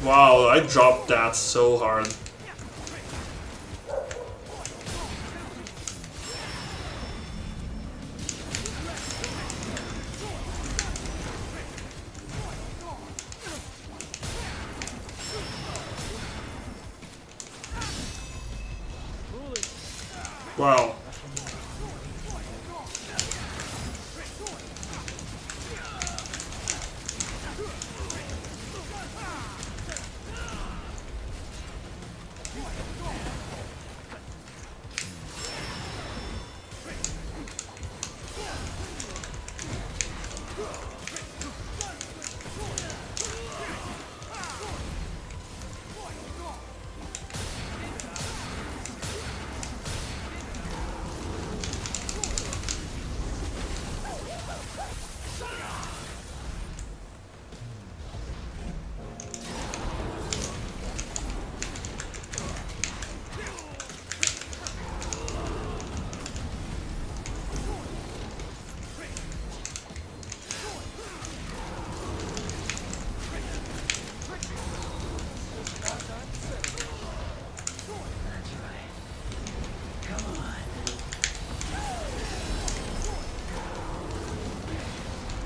Wow, I dropped that so hard. Wow.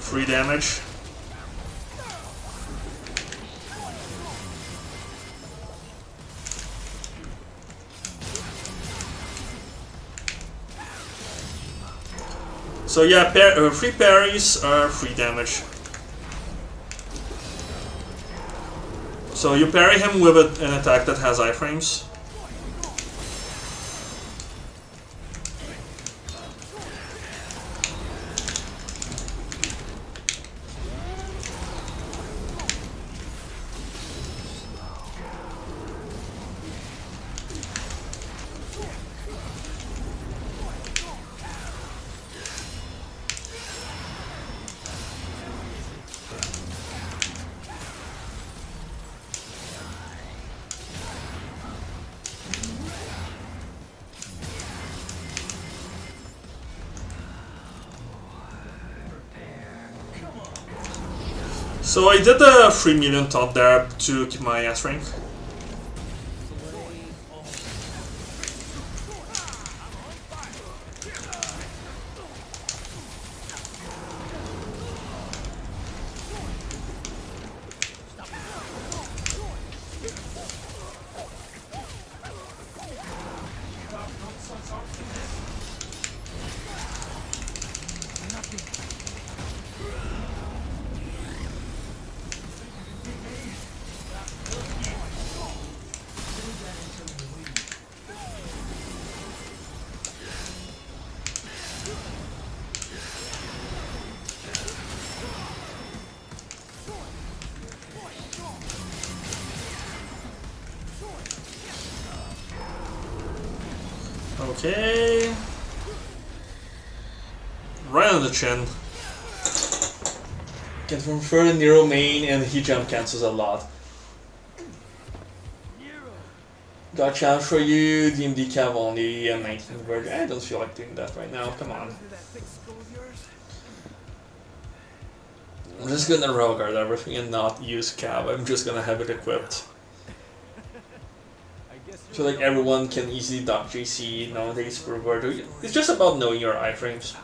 Free damage. So yeah, free parries are free damage. So you parry him with an attack that has iframes. So I did the 3 million top there to keep my S rank. Okay. Right on the chin. Can convert a Nero main and he jump cancels a lot. Got challenge for you, DMD Cav only, 19 Virgin. I don't feel like doing that right now, come on. I'm just gonna roll guard everything and not use Cav, I'm just gonna have it equipped. I feel like everyone can easily dock JC nowadays for Virgil. It's just about knowing your iframes.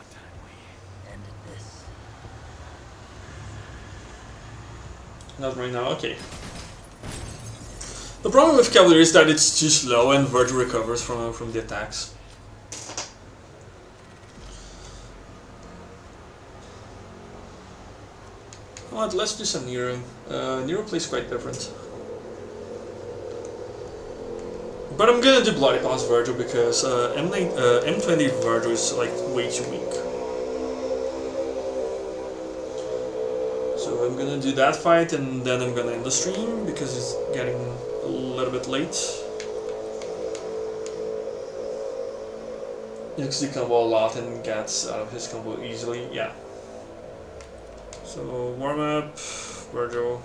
Not right now, okay. The problem with Cavalry is that it's too slow and Virgil recovers from the attacks. Alright, let's do some Nero. Nero plays quite different. But I'm gonna do Bloody Paws Virgil because M20 Virgil is like way too weak. So I'm gonna do that fight and then I'm gonna end the stream because it's getting a little bit late. He uses the combo a lot and gets out of his combo easily, yeah. So warm up, Virgil.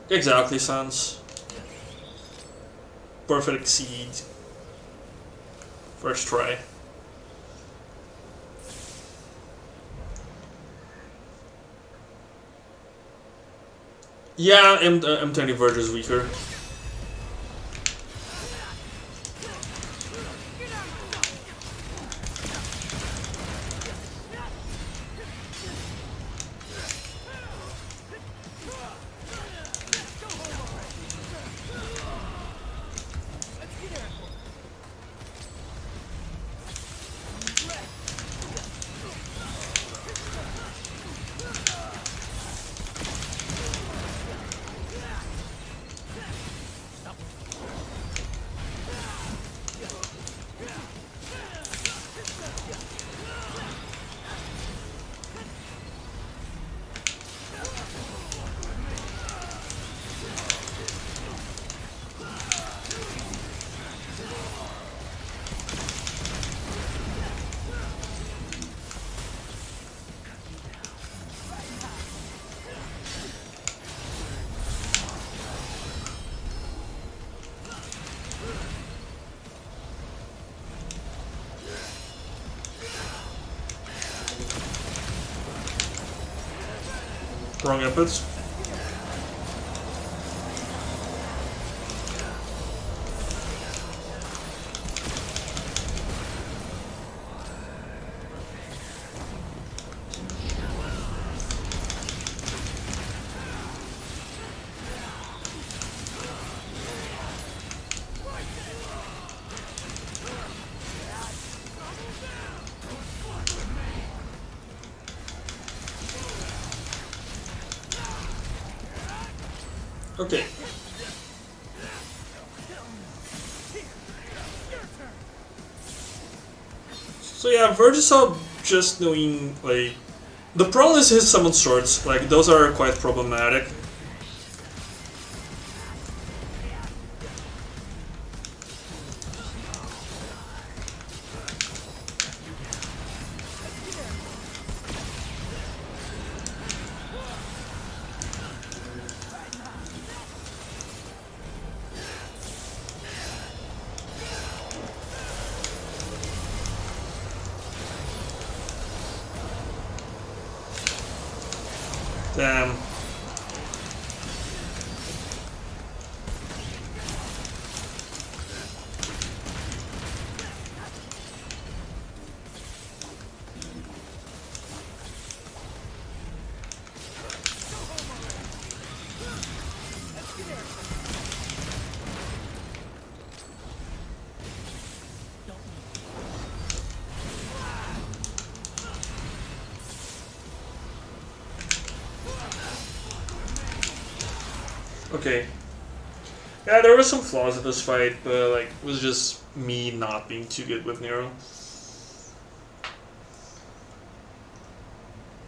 Exactly, Sans. Perfect Exceed. First try. Yeah, M20 Virgil is weaker. Wrong inputs. Okay. So yeah, Vertisaw just knowing, like... The problem is his summon swords, like, those are quite problematic. Damn. Okay. Yeah, there were some flaws in this fight, but like it was just me not being too good with Nero.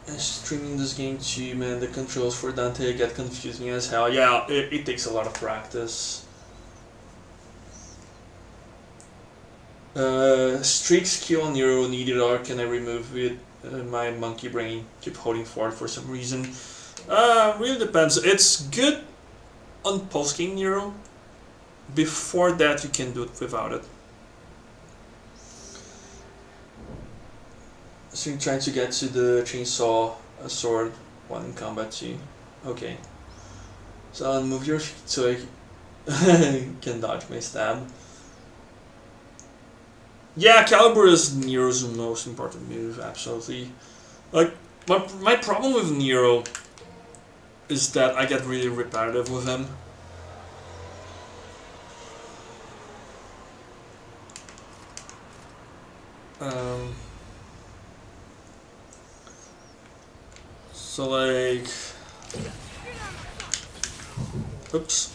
And streaming this game too, man, the controls for Dante get confusing as hell. Yeah, it takes a lot of practice. Streak skill on Nero needed, or can I remove it? My monkey brain keep holding forward for some reason. Really depends. It's good on post game Nero. Before that, you can do it without it. So you're trying to get to the chainsaw sword one in combat too. Okay. So I'll move your feet so I can dodge my stab. Yeah, Caliber is Nero's most important move, absolutely. Like, my problem with Nero is that I get really repetitive with him. So like... Oops.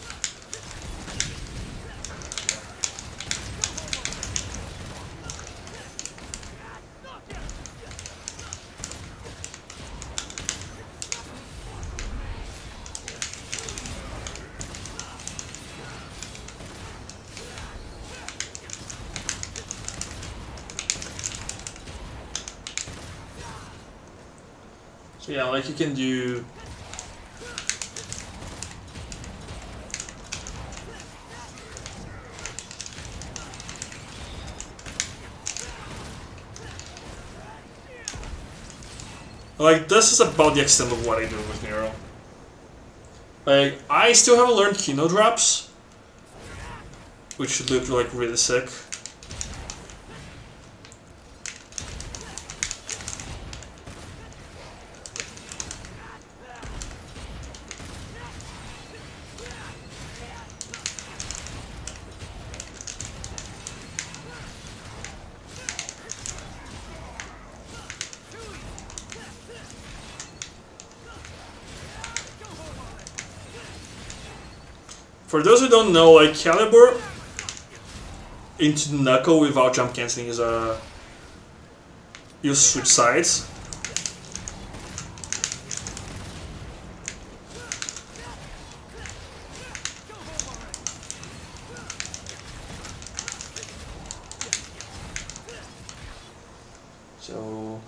So yeah, like you can do... Like, this is about the extent of what I do with Nero. Like, I still haven't learned Kino drops, which should look like really sick. For those who don't know, like Caliber into Knuckle without jump cancelling is a... You switch sides. So...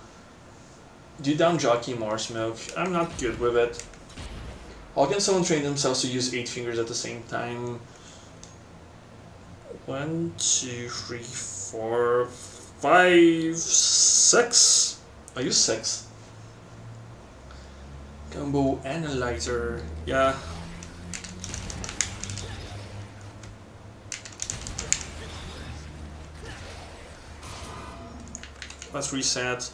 Do down jockey more smoke. I'm not good with it. How can someone train themselves to use 8 fingers at the same time? 1, 2, 3, 4, 5, 6. I use 6. Combo analyzer. Yeah. Let's reset.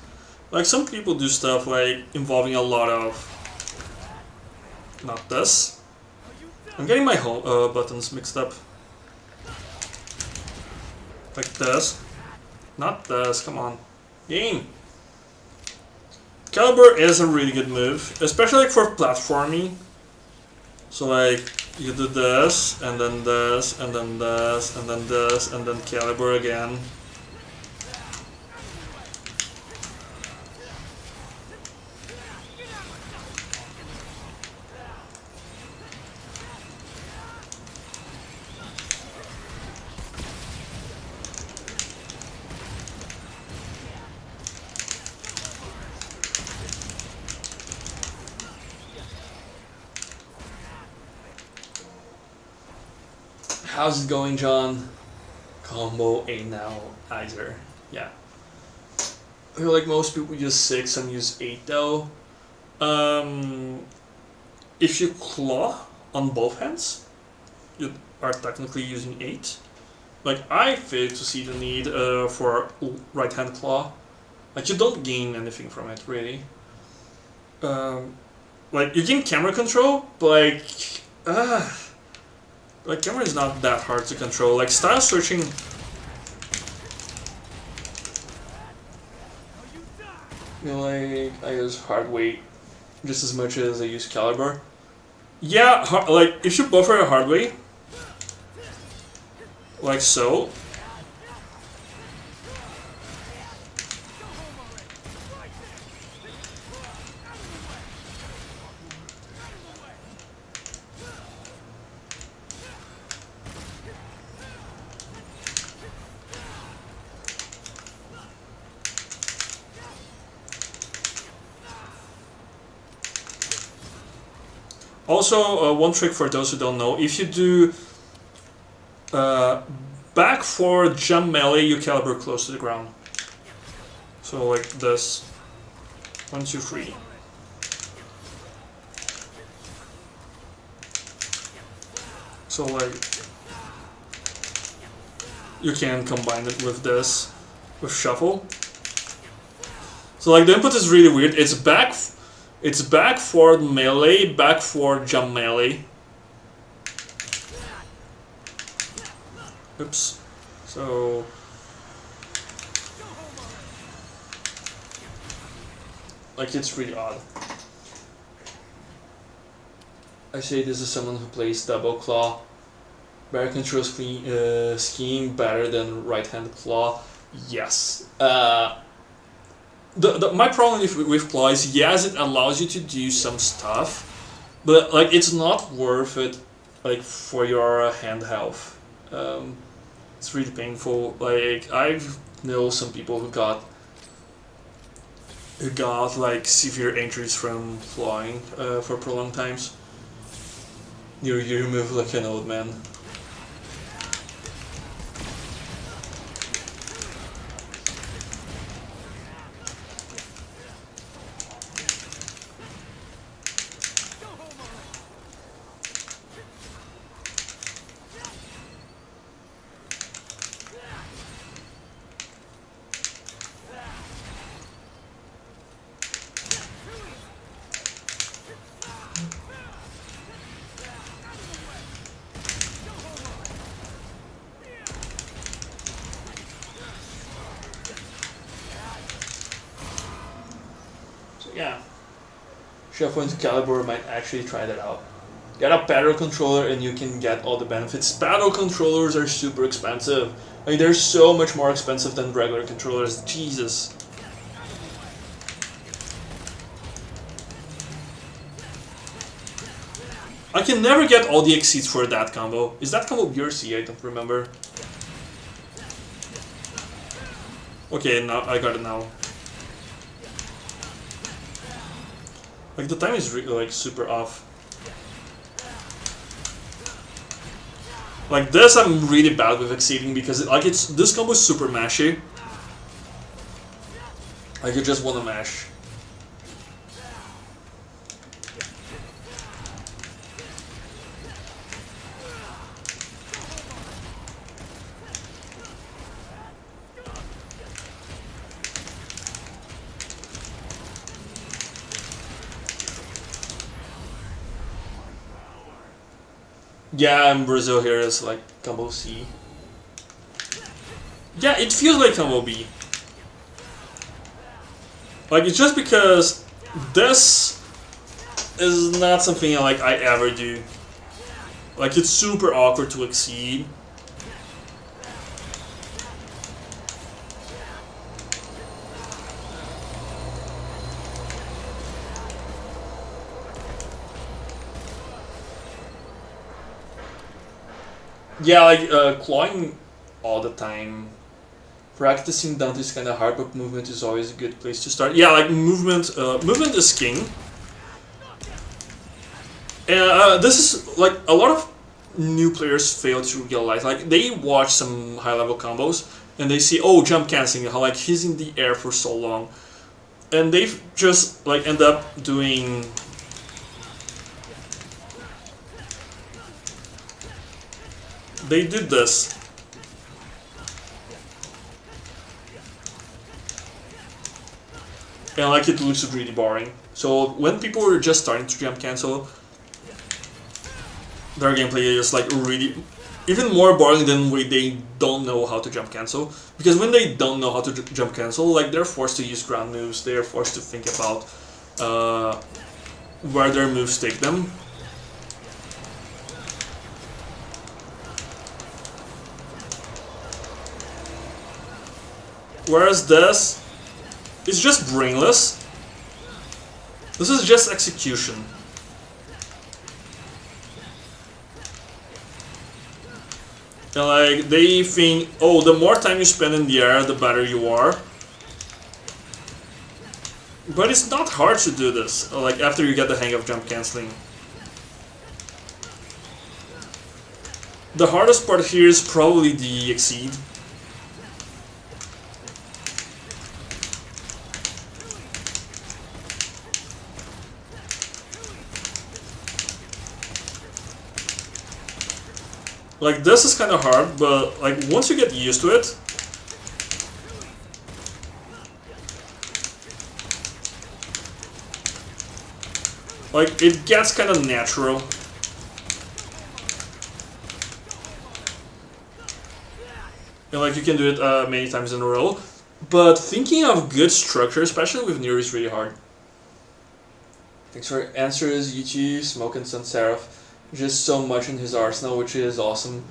Like some people do stuff like involving a lot of... Not this. I'm getting my buttons mixed up. Like this. Not this, come on. Game! Caliber is a really good move, especially like for platforming. So like, you do this, and then this, and then this, and then this, and then Caliber again. How's it going, John? Combo analyzer. Yeah. I feel like most people use 6, some use 8 though. If you claw on both hands, you are technically using 8. Like, I fail to see the need for right hand claw. Like, you don't gain anything from it, really. Like, you gain camera control, but like, camera is not that hard to control. Like, style switching... You know, like, I use hard weight just as much as I use Caliber. Yeah, like, if you buffer a hard weight, like so, Also, one trick for those who don't know, if you do back forward jump melee, you caliber close to the ground. So like this. 1, 2, 3. So like you can combine it with this, with shuffle. So like the input is really weird. It's back forward melee, back forward jump melee. Oops. So like it's really odd. I say this is someone who plays double claw. Better control scheme better than right-handed claw. Yes. My problem with claw is, yes, it allows you to do some stuff, but like it's not worth it, like for your hand health. It's really painful. Like I know some people who got like severe injuries from clawing for prolonged times. You move like an old man. Yeah, Shuffle into Caliber might actually try that out. Get a paddle controller and you can get all the benefits. Paddle controllers are super expensive. Like they're so much more expensive than regular controllers. Jesus. I can never get all the exceeds for that combo. Is that combo B or C? I don't remember. Okay, now I got it now. Like the time is like super off. Like this, I'm really bad with exceeding because this combo is super mashy. Like you just want to mash. Yeah, and Brazil here is like combo C. Yeah, it feels like combo B. Like it's just because this is not something like I ever do. Like it's super awkward to exceed. Yeah, like clawing all the time. Practicing Dante is kind of hard, but movement is always a good place to start. Yeah, like movement is king. And this is like a lot of new players fail to realize. Like they watch some high level combos and they see, oh, jump canceling, how like he's in the air for so long, and they just like end up doing. They did this. And like it looks really boring. So when people are just starting to jump cancel, their gameplay is like really even more boring than when they don't know how to jump cancel. Because when they don't know how to jump cancel, like they're forced to use ground moves, they're forced to think about where their moves take them. Whereas this is just brainless. This is just execution. And like they think, oh, the more time you spend in the air, the better you are. But it's not hard to do this. Like after you get the hang of jump canceling. The hardest part here is probably the exceed. Like, this is kind of hard, but like once you get used to it, like it gets kind of natural. And like you can do it many times in a row. But thinking of good structure, especially with Nero, is really hard. Thanks for answers, YouTube, Smoke and Sun Seraph. Just so much in his arsenal, which is awesome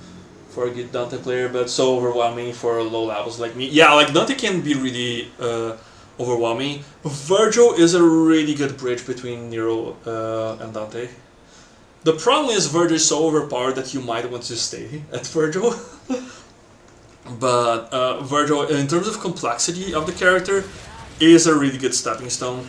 for a good Dante player, but so overwhelming for low levels like me. Yeah, like Dante can be really overwhelming. Virgil is a really good bridge between Nero and Dante. The problem is Virgil is so overpowered that you might want to stay at Virgil. But Virgil, in terms of complexity of the character, is a really good stepping stone.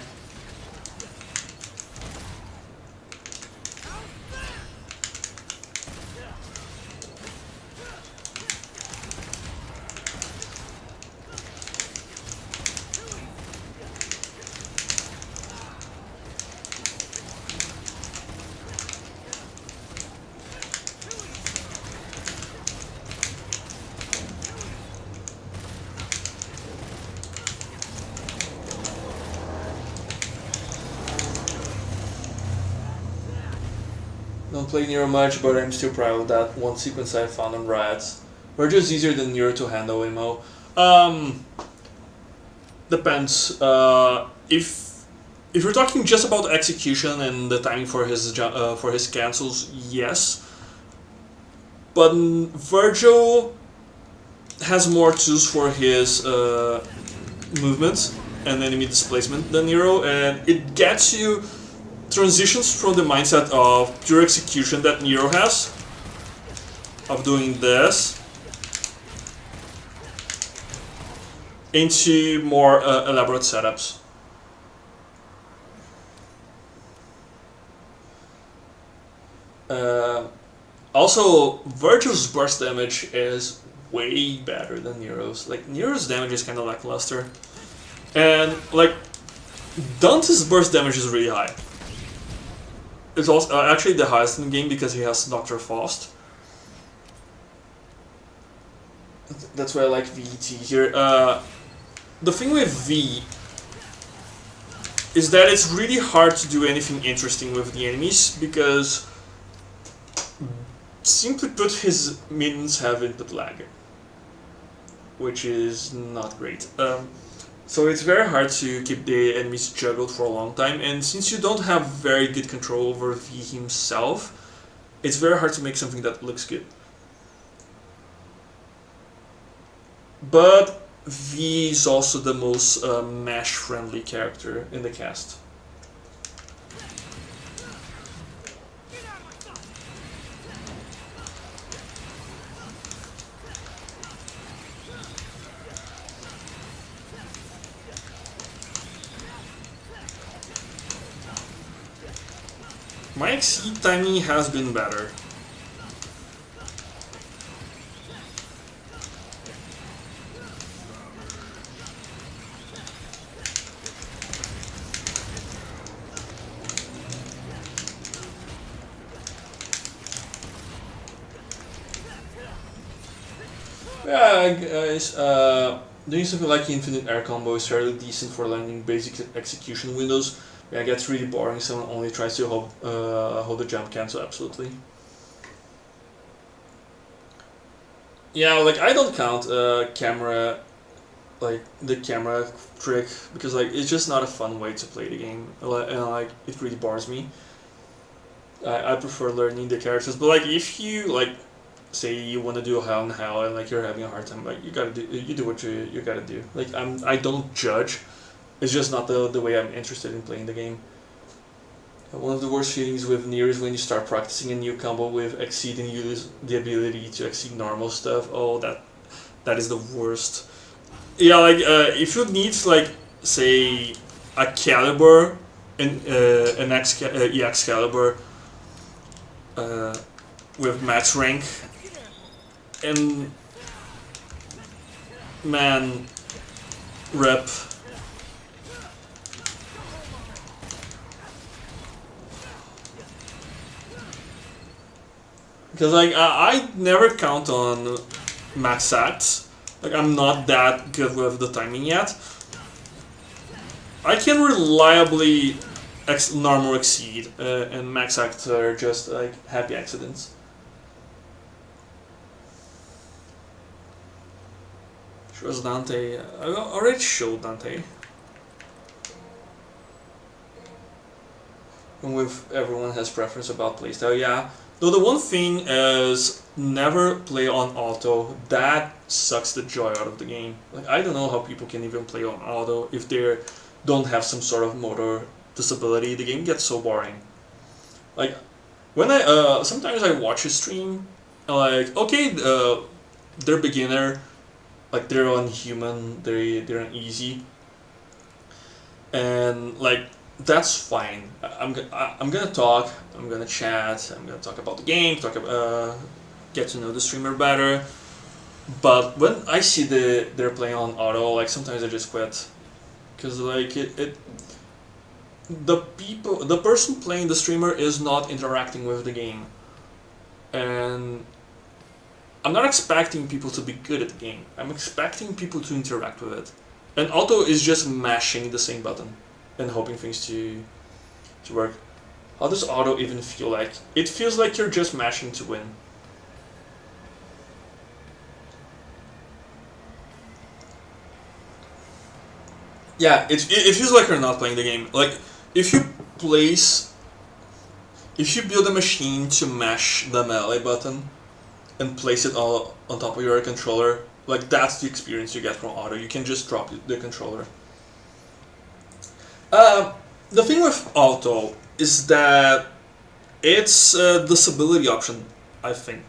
Don't play Nero much, but I'm still proud of that one sequence I found on Riots. Virgil's easier than Nero to handle, Emo. Depends. If you're talking just about execution and the timing for his cancels, yes. But Virgil has more tools for his movements and enemy displacement than Nero, and it gets you transitions from the mindset of pure execution that Nero has, of doing this, into more elaborate setups. Also, Virgil's burst damage is way better than Nero's. Like, Nero's damage is kind of lackluster. And, like, Dante's burst damage is really high. It's also actually the highest in the game because he has Dr. Faust. That's why I like VET here. The thing with V is that it's really hard to do anything interesting with the enemies because, simply put, his minions have input lag, which is not great. So it's very hard to keep the enemies juggled for a long time, and since you don't have very good control over V himself, it's very hard to make something that looks good. But V is also the most Mesh-friendly character in the cast. My exceed timing has been better. Yeah, guys, doing something like Infinite Air Combo is fairly decent for landing basic execution windows. Yeah, it gets really boring, someone only tries to hold the jump cancel, absolutely. Yeah, like, I don't count camera, like, the camera trick, because, like, it's just not a fun way to play the game, and, like, it really bores me. I prefer learning the characters, but, like, if you, like, say you want to do a Hell in Hell and, like, you're having a hard time, like, you do what you gotta do. Like, I don't judge. It's just not the way I'm interested in playing the game. One of the worst feelings with Nier is when you start practicing a new combo with Exceed and you lose the ability to exceed normal stuff. Oh, that is the worst. Yeah, like, if you need, like, say, a Caliber, an EX Caliber with max rank, And man, rep. Because like I never count on max acts. Like I'm not that good with the timing yet. I can reliably normal exceed, and max acts are just like happy accidents. Shows Dante. I already showed Dante. And with everyone has preference about playstyle, yeah. Though the one thing is never play on auto. That sucks the joy out of the game. Like I don't know how people can even play on auto if they don't have some sort of motor disability. The game gets so boring. Like when I sometimes I watch a stream, like okay, they're beginner, like they're on human, they're on easy, and like that's fine. I'm gonna talk. I'm gonna chat. I'm gonna talk about the game. Get to know the streamer better. But when I see they're playing on auto, like sometimes I just quit, because like the person playing the streamer is not interacting with the game, and I'm not expecting people to be good at the game. I'm expecting people to interact with it, and auto is just mashing the same button and hoping things to work. How does auto even feel like? It feels like you're just mashing to win. Yeah, it feels like you're not playing the game. Like if you build a machine to mash the melee button and place it all on top of your controller, like that's the experience you get from auto. You can just drop the controller. The thing with auto is that it's a disability option, I think.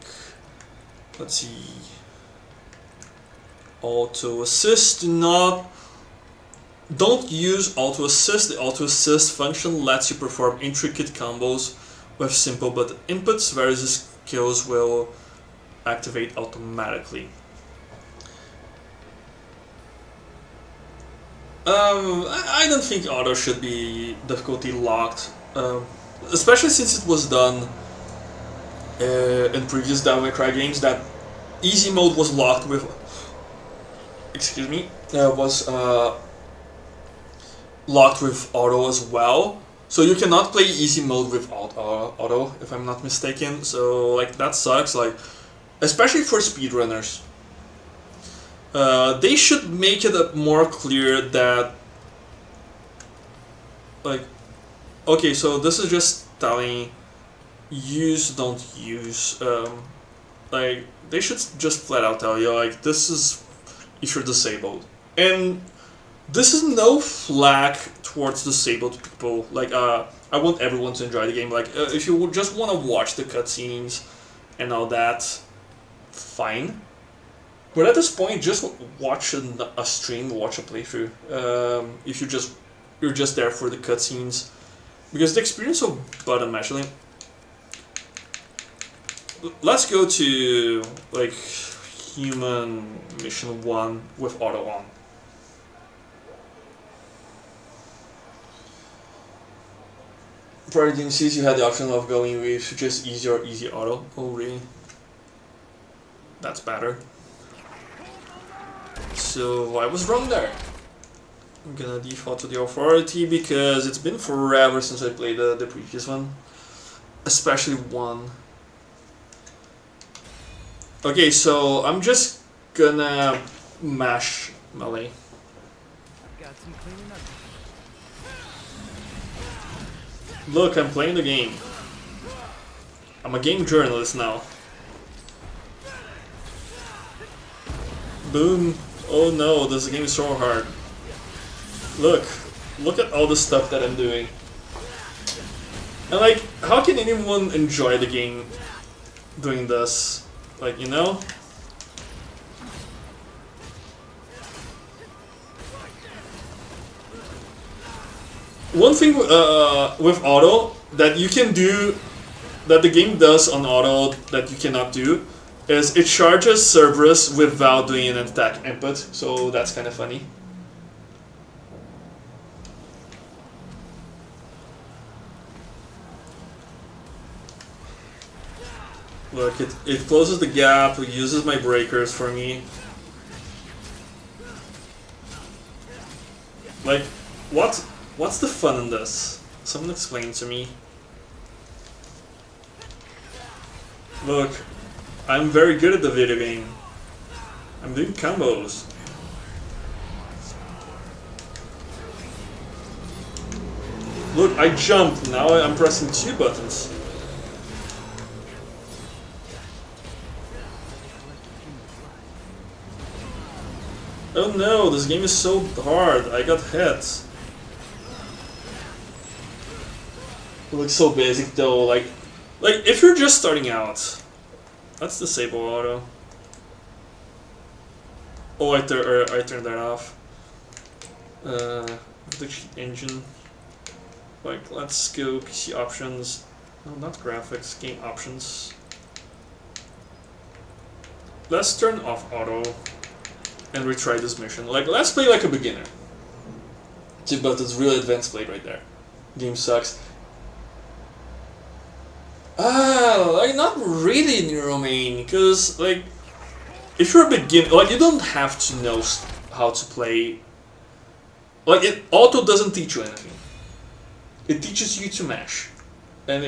Let's see. Auto assist, don't use auto assist. The auto assist function lets you perform intricate combos with simple button inputs, whereas skills will activate automatically. I don't think auto should be difficulty locked, especially since it was done in previous Devil May Cry games. That easy mode was locked with, locked with auto as well. So you cannot play easy mode with auto, if I'm not mistaken. So like that sucks. Like especially for speedrunners. They should make it more clear that, like, okay, so this is just telling use, don't use. Like, they should just flat out tell you, like, this is if you're disabled. And this is no flag towards disabled people. Like, I want everyone to enjoy the game. Like, if you just want to watch the cutscenes and all that, fine. But at this point, just watch a stream, watch a playthrough. If you're just there for the cutscenes, because the experience of button mashing. Let's go to like human mission 1 with auto on. For DMCs, you had the option of going with just easy or easy auto. Oh really? That's better. So I was wrong there. I'm gonna default to the authority because it's been forever since I played the previous one. Especially 1. Okay, so I'm just gonna mash melee. Look, I'm playing the game. I'm a game journalist now. Boom. Oh no, this game is so hard. Look at all the stuff that I'm doing. And like, how can anyone enjoy the game doing this? Like, you know? One thing with auto that you can do, that the game does on auto that you cannot do, is it charges Cerberus without doing an attack input, so that's kind of funny. Look, it closes the gap, it uses my breakers for me. Like, what's the fun in this? Someone explain to me. Look, I'm very good at the video game. I'm doing combos. Look, I jumped, now I'm pressing 2 buttons. Oh no, this game is so hard, I got hit. It looks so basic though, like if you're just starting out, let's disable auto. Oh, I turned that off. The cheat engine. Like, let's go PC options. No, not graphics, game options. Let's turn off auto and retry this mission. Like, let's play like a beginner. See, but it's really advanced play right there. Game sucks. Like, not really Nero main, because, like, if you're a beginner, like, you don't have to know how to play. Like, auto doesn't teach you anything. It teaches you to mash. And,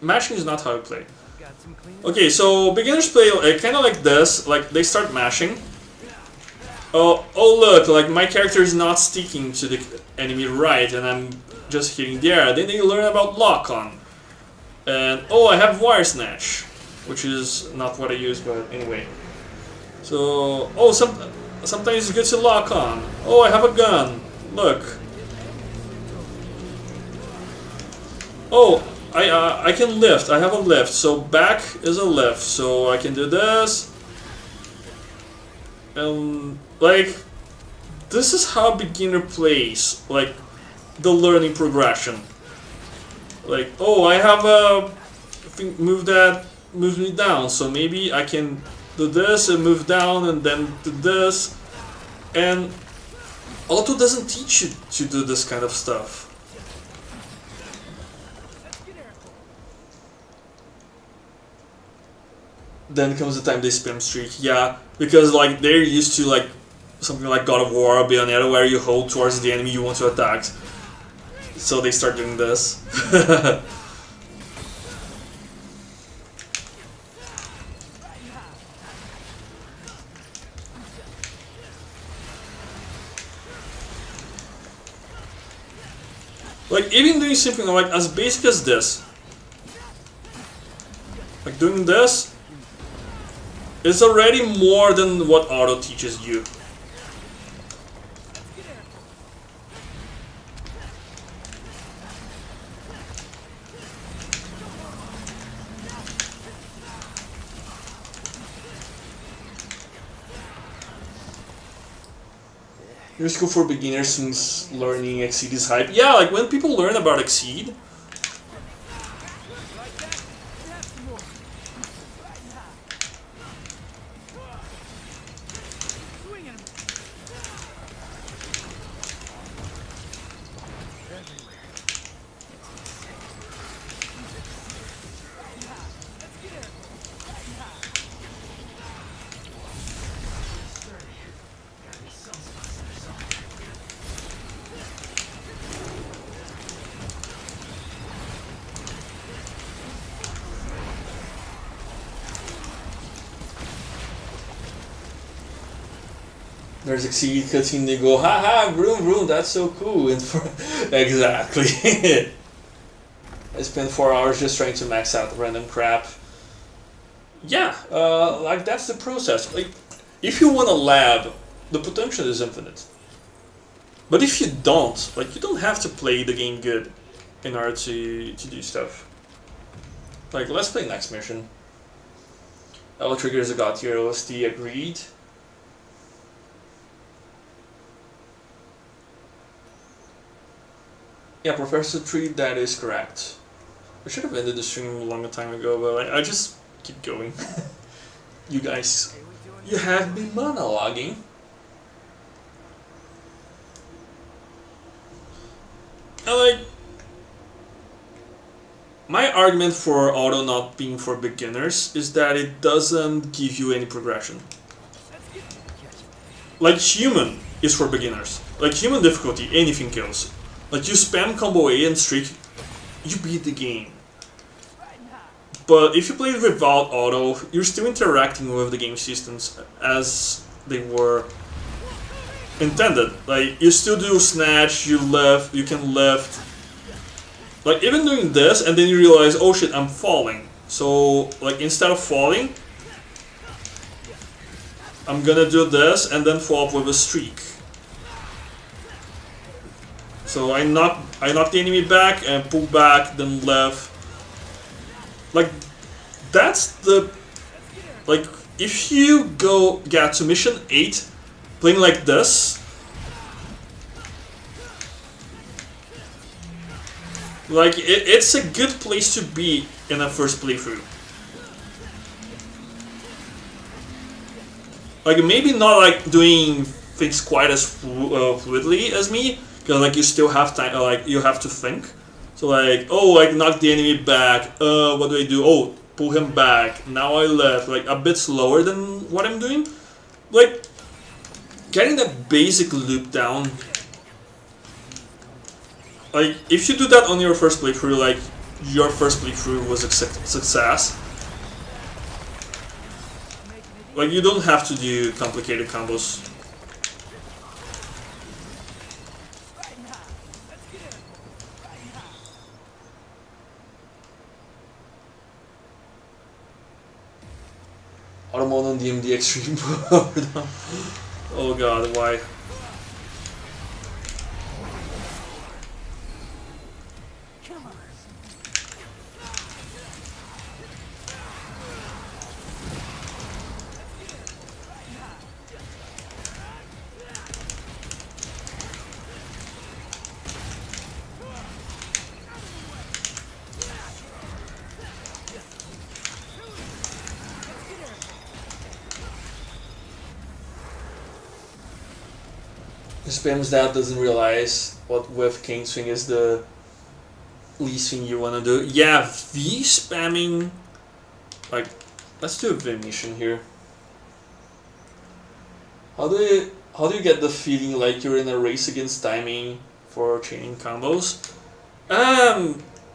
mashing is not how you play. Okay, so beginners play kind of like this, like, they start mashing. Oh look, like, my character is not sticking to the enemy right, and I'm just hitting the air. Then they learn about lock-on. And, oh, I have wire snatch, which is not what I use, but anyway. So, oh, sometimes it's good to lock on. Oh, I have a gun. Look. Oh, I can lift. I have a lift. So back is a lift. So I can do this. And, like, this is how a beginner plays. Like, the learning progression. Like, oh, I have a thing move that moves me down, so maybe I can do this and move down and then do this. And auto doesn't teach you to do this kind of stuff. Then comes the time they spam streak, yeah, because like they're used to like something like God of War or Bayonetta where you hold towards the enemy you want to attack. So they start doing this. Like, even doing something like as basic as this. Like, doing this is already more than what auto teaches you. Your school for beginners since learning Exceed is hype. Yeah, like when people learn about Exceed, there's Exceed cutscene, they go, haha, vroom vroom, that's so cool. And for exactly. I spent 4 hours just trying to max out random crap. Yeah, like that's the process. Like, if you want a lab, the potential is infinite. But if you don't, like, you don't have to play the game good in order to do stuff. Like, let's play next mission. L triggers a god tier OST, agreed. Yeah, Professor Tree, that is correct. I should have ended the stream a long time ago, but I just keep going. you guys, you have been monologuing. And like, my argument for auto not being for beginners is that it doesn't give you any progression. Like human is for beginners. Like human difficulty, anything kills. Like you spam combo A and streak, you beat the game. But if you play it without auto, you're still interacting with the game systems as they were intended. Like you still do snatch, you can lift. Like even doing this and then you realize, oh shit, I'm falling. So like instead of falling, I'm gonna do this and then fall up with a streak. So I knock the enemy back and pull back, then left. Like that's the like if you get to mission 8 playing like this, like it's a good place to be in a first playthrough. Like maybe not like doing things quite as fluidly as me, because like you still have time, like you have to think. So like, oh, like knock the enemy back. What do I do? Oh, pull him back. Now I left. Like a bit slower than what I'm doing. Like getting that basic loop down. Like if you do that on your first playthrough, like your first playthrough was a success. Like you don't have to do complicated combos. Automon on DMD Extreme. Oh god, why? Spam's dad doesn't realize what with King Swing is the least thing you wanna do. Yeah, V spamming. Like, let's do a V mission here. How do you get the feeling like you're in a race against timing for chaining combos?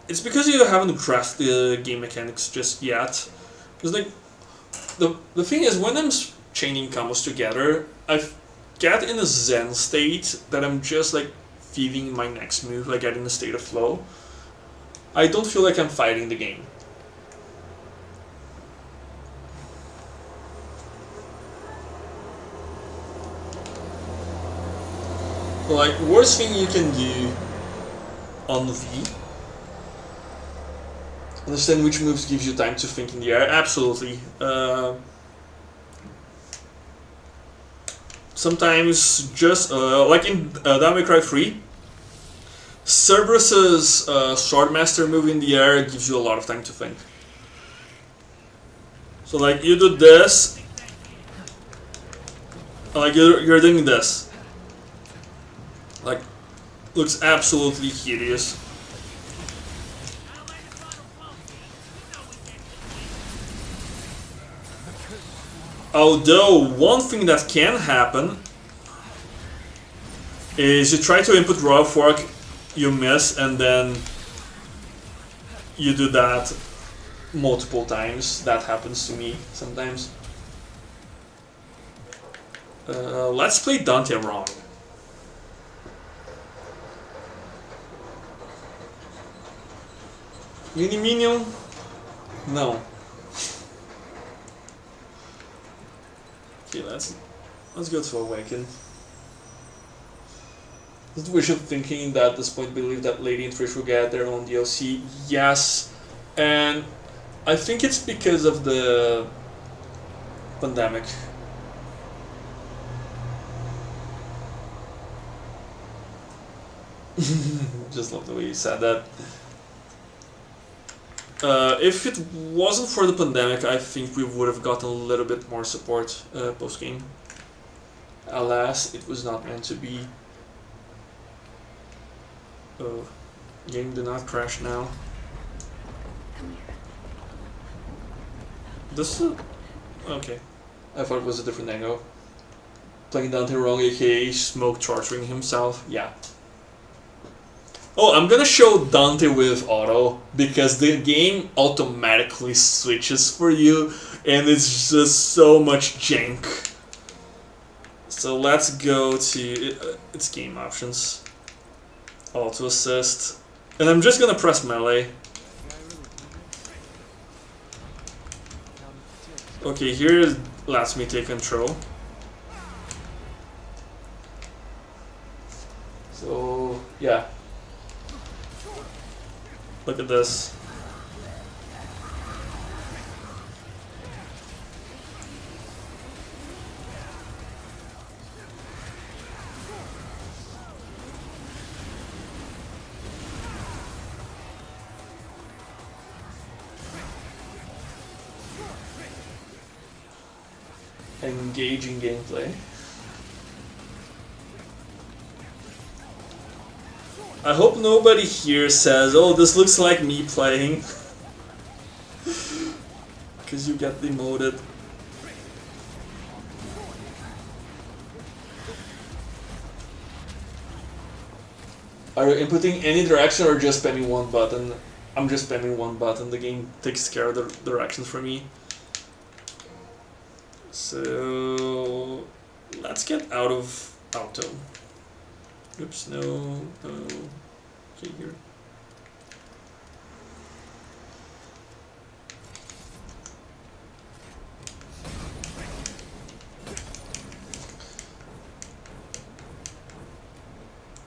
It's because you haven't grasped the game mechanics just yet. Because like, the thing is, when I'm chaining combos together, I get in a zen state that I'm just like feeling my next move, like get in a state of flow. I don't feel like I'm fighting the game. Like, worst thing you can do on V, understand which moves gives you time to think in the air. Absolutely. Sometimes just like in Devil May Cry 3, Cerberus's Swordmaster move in the air gives you a lot of time to think. So like you do this, like you're doing this. Like, looks absolutely hideous. Although, one thing that can happen is you try to input raw fork, you miss, and then you do that multiple times. That happens to me sometimes. Let's play Dante wrong. Mini Minion? No. Okay, let's go to Awaken. Isn't Wishful thinking that at this point believe that Lady and Trish will get their own DLC? Yes, and I think it's because of the pandemic. Just love the way you said that. If it wasn't for the pandemic, I think we would have gotten a little bit more support post game. Alas, it was not meant to be. Oh, game did not crash now. This is okay. I thought it was a different angle. Playing Dante wrong, aka smoke charging himself. Yeah. Oh, I'm gonna show Dante with auto because the game automatically switches for you, and it's just so much jank. So let's go to it's game options, auto assist, and I'm just gonna press melee. Okay, here it lets me take control. So yeah. Look at this. Engaging gameplay. I hope nobody here says, oh, this looks like me playing. Because you get demoted. Are you inputting any direction or just spamming one button? I'm just spamming one button. The game takes care of the directions for me. So let's get out of auto. Oops, no. Okay, here.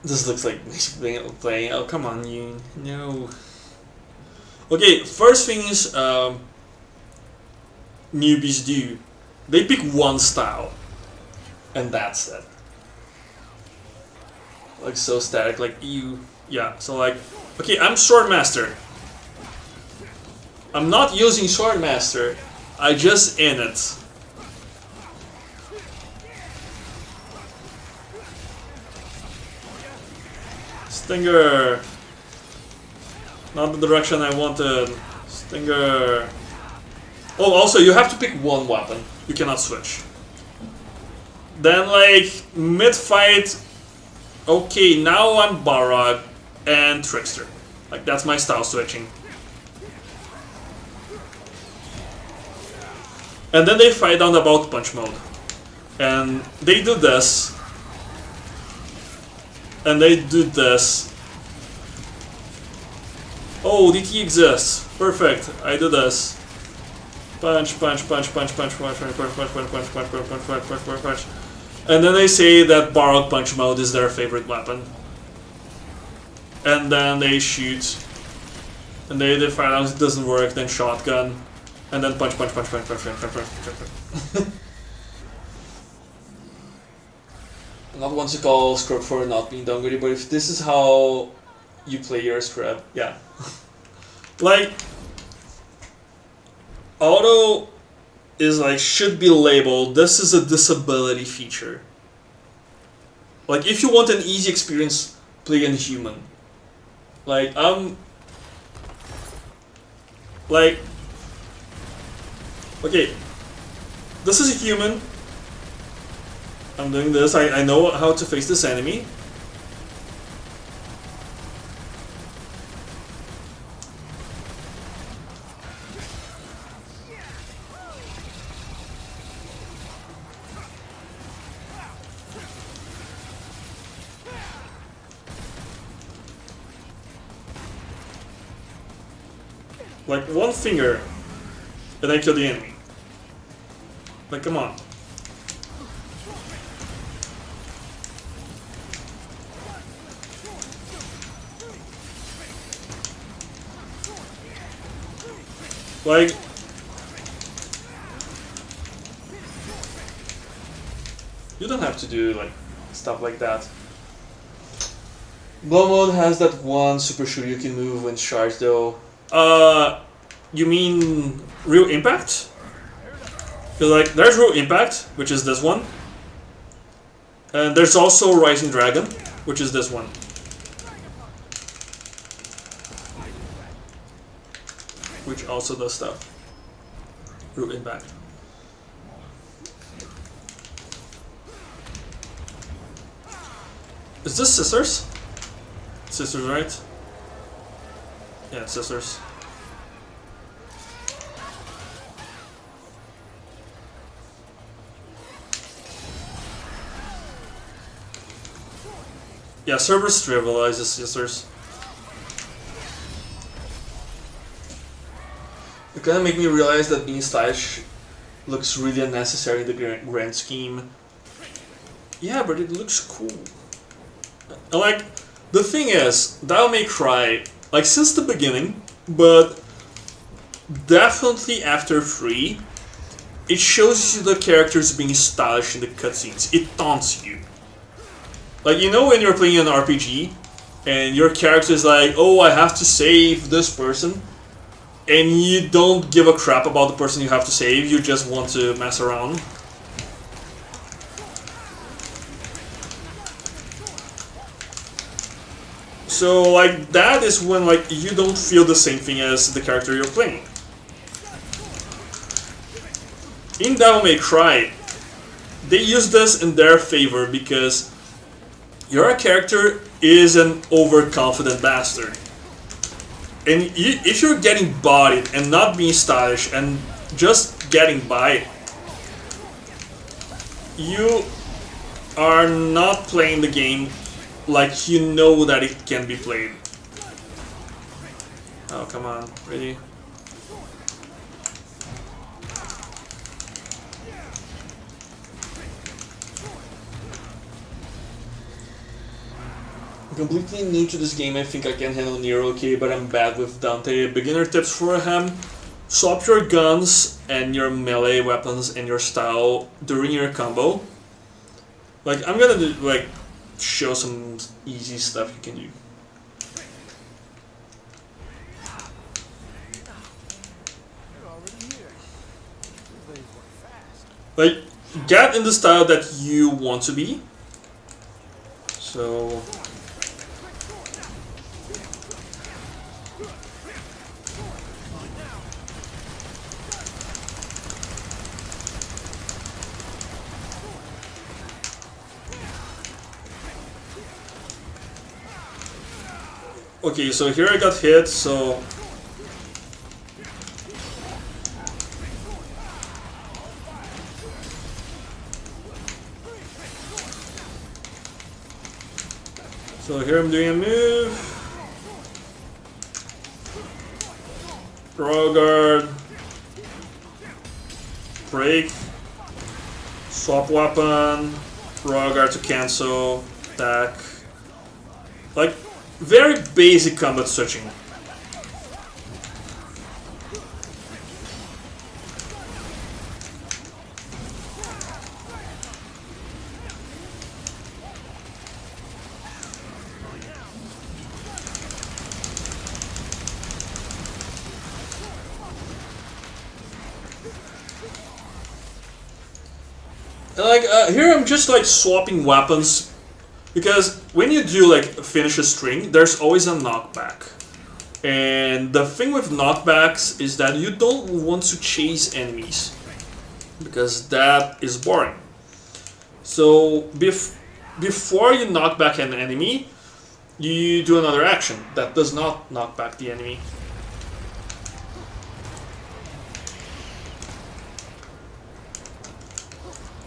This looks like playing. Oh, come on, you. No. Okay, first things newbies do. They pick one style, and that's it. Like so static, like you. Yeah, so like, okay, I'm Swordmaster. I'm not using Swordmaster. I just in it. Stinger. Not the direction I wanted. Stinger. Oh, also you have to pick one weapon. You cannot switch. Then like mid-fight. Okay, now I'm Barrog and Trickster. Like that's my style switching. And then they fight on about punch mode. And they do this. And they do this. Oh, DT exists. Perfect. I do this. Punch, punch, punch, punch, punch, punch, punch, punch, punch, punch, punch, punch, punch, punch, punch, punch, punch, punch. And then they say that Barrog punch mode is their favorite weapon. And then they shoot. And they find out it doesn't work, then shotgun. And then punch, punch, punch, punch, punch, punch, punch, punch, punch, punch. I'm not one to call script for not being downgraded, but if this is how you play your script, yeah. Like, auto is like, should be labeled, this is a disability feature. Like, if you want an easy experience, play in human. Like, like, okay, this is a human. I'm doing this, I know how to face this enemy. Like one finger, and I kill the enemy. Like, come on. Like, you don't have to do like stuff like that. Blow mode has that one super shoryuken move when charged though. You mean real impact? Because like there's real impact, which is this one, and there's also Rising Dragon, which is this one. Which also does stuff. Real impact. Is this Scissors? Scissors, right? Yeah, it's Scissors. Yeah, Cerberus trivializes Scissors. It kind of made me realize that being stylish looks really unnecessary in the grand scheme. Yeah, but it looks cool. Like, the thing is, Devil May Cry, like since the beginning, but definitely after 3, it shows you the characters being stylish in the cutscenes. It taunts you. Like, you know when you're playing an RPG, and your character is like, oh, I have to save this person, and you don't give a crap about the person you have to save, you just want to mess around. So, like, that is when, like, you don't feel the same thing as the character you're playing. In Devil May Cry, they use this in their favor because your character is an overconfident bastard. And if you're getting bodied and not being stylish and just getting by, you are not playing the game like you know that it can be played. Oh, come on, really? Completely new to this game, I think I can handle Nero okay, but I'm bad with Dante. Beginner tips for him: swap your guns and your melee weapons and your style during your combo. Like, I'm gonna do, like, show some easy stuff you can do. Like, get in the style that you want to be. So... okay, so here I got hit, so... So here I'm doing a move. Draw guard. Break. Swap weapon. Draw guard to cancel. Attack. Like, very basic combat switching. Like, here I'm just like swapping weapons, because when you do like finish a string, there's always a knockback. And the thing with knockbacks is that you don't want to chase enemies, because that is boring. So before you knock back an enemy, you do another action that does not knock back the enemy.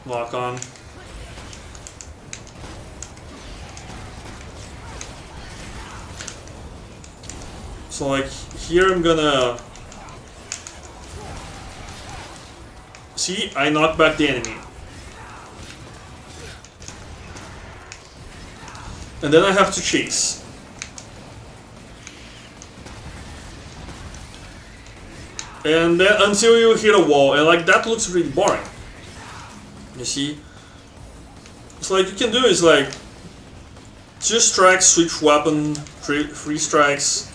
Lock on. So like here I'm gonna see, I knock back the enemy. And then I have to chase. And then until you hit a wall, and like that looks really boring. You see? So like you can do is like 2 strikes, switch weapon, 3 strikes.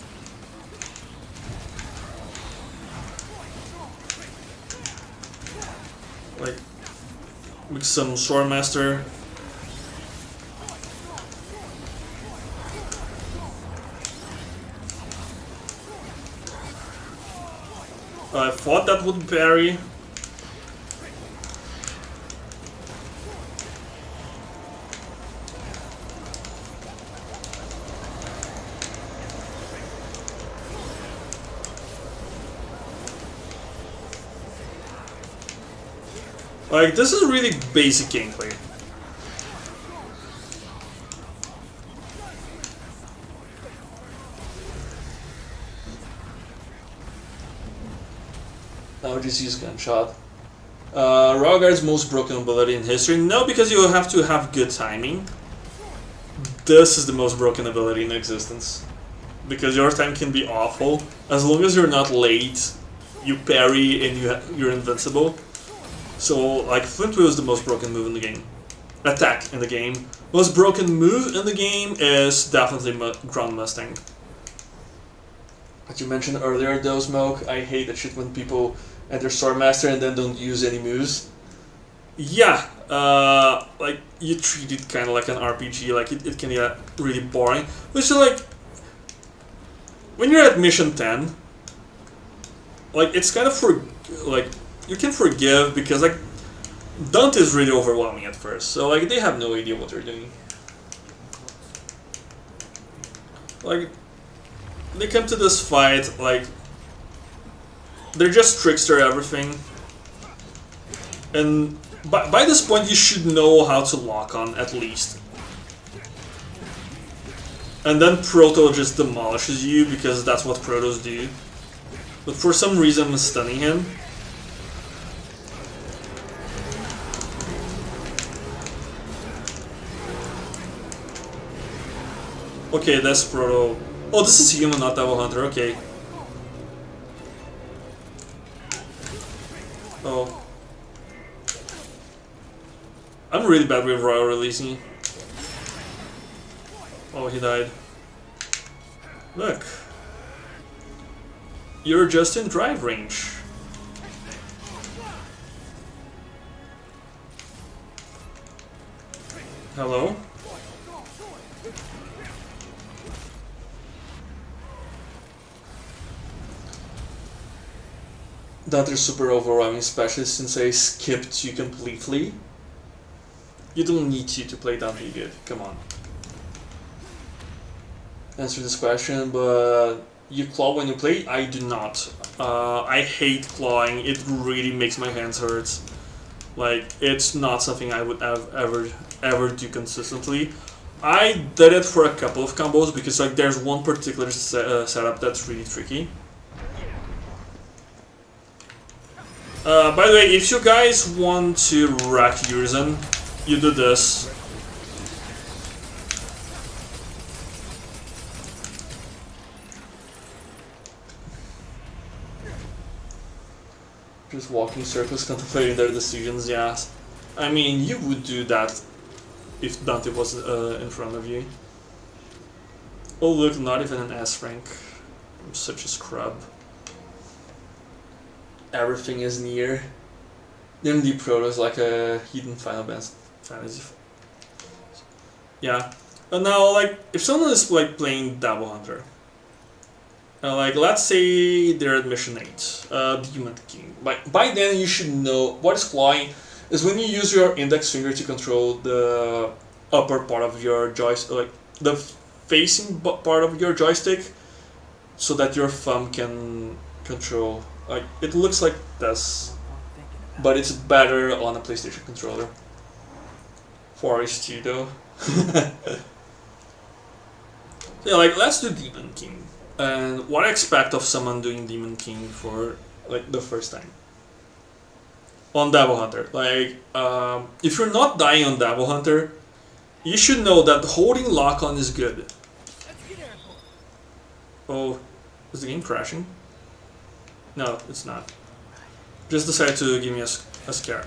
like with some Swordmaster. I thought that would parry. Like, this is really basic gameplay. Now just use gunshot. Raugar's most broken ability in history. No, because you have to have good timing. This is the most broken ability in existence. Because your time can be awful. As long as you're not late, you parry and you're invincible. So, like, Flint Wheel is the most broken move in the game. Attack in the game. Most broken move in the game is definitely Ground Mustang. As you mentioned earlier, though, Smoke, I hate that shit when people enter Swordmaster and then don't use any moves. Yeah, like, you treat it kind of like an RPG, like, it can get really boring. Which is like, when you're at mission 10, like, it's kind of like, you can forgive because, like, Dante is really overwhelming at first, so, like, they have no idea what they're doing. Like, they come to this fight, like, they're just trickster everything. And by this point, you should know how to lock on, at least. And then Proto just demolishes you, because that's what Protos do. But for some reason, I'm stunning him. Okay, that's Proto. Oh, this is human, not Devil Hunter, okay. Oh. I'm really bad with Royal releasing. Oh, he died. Look. You're just in drive range. Hello? That is super overwhelming, especially since I skipped you completely. You don't need to play Dante good, come on. Answer this question, but you claw when you play? I do not. I hate clawing, it really makes my hands hurt. Like, it's not something I would ever do consistently. I did it for a couple of combos because, like, there's one particular setup that's really tricky. By the way, if you guys want to wreck Yurzan, you do this. Just walking circles, contemplating their decisions, yes. I mean, you would do that if Dante was in front of you. Oh look, not even an S rank. I'm such a scrub. Everything is near. DMD Proto is like a hidden Final Fantasy. Yeah. And now, like, if someone is like playing Devil Hunter, like, let's say they're at mission 8, Demon King. By then you should know what is clawing is when you use your index finger to control the upper part of your joystick, like the facing part of your joystick, so that your thumb can control. Like, it looks like this, but it's better on a PlayStation controller. 4H2 though. Yeah, like, let's do Demon King. And what I expect of someone doing Demon King for, like, the first time. On Devil Hunter. Like, if you're not dying on Devil Hunter, you should know that holding lock on is good. Oh, is the game crashing? No, it's not. Just decided to give me a scare.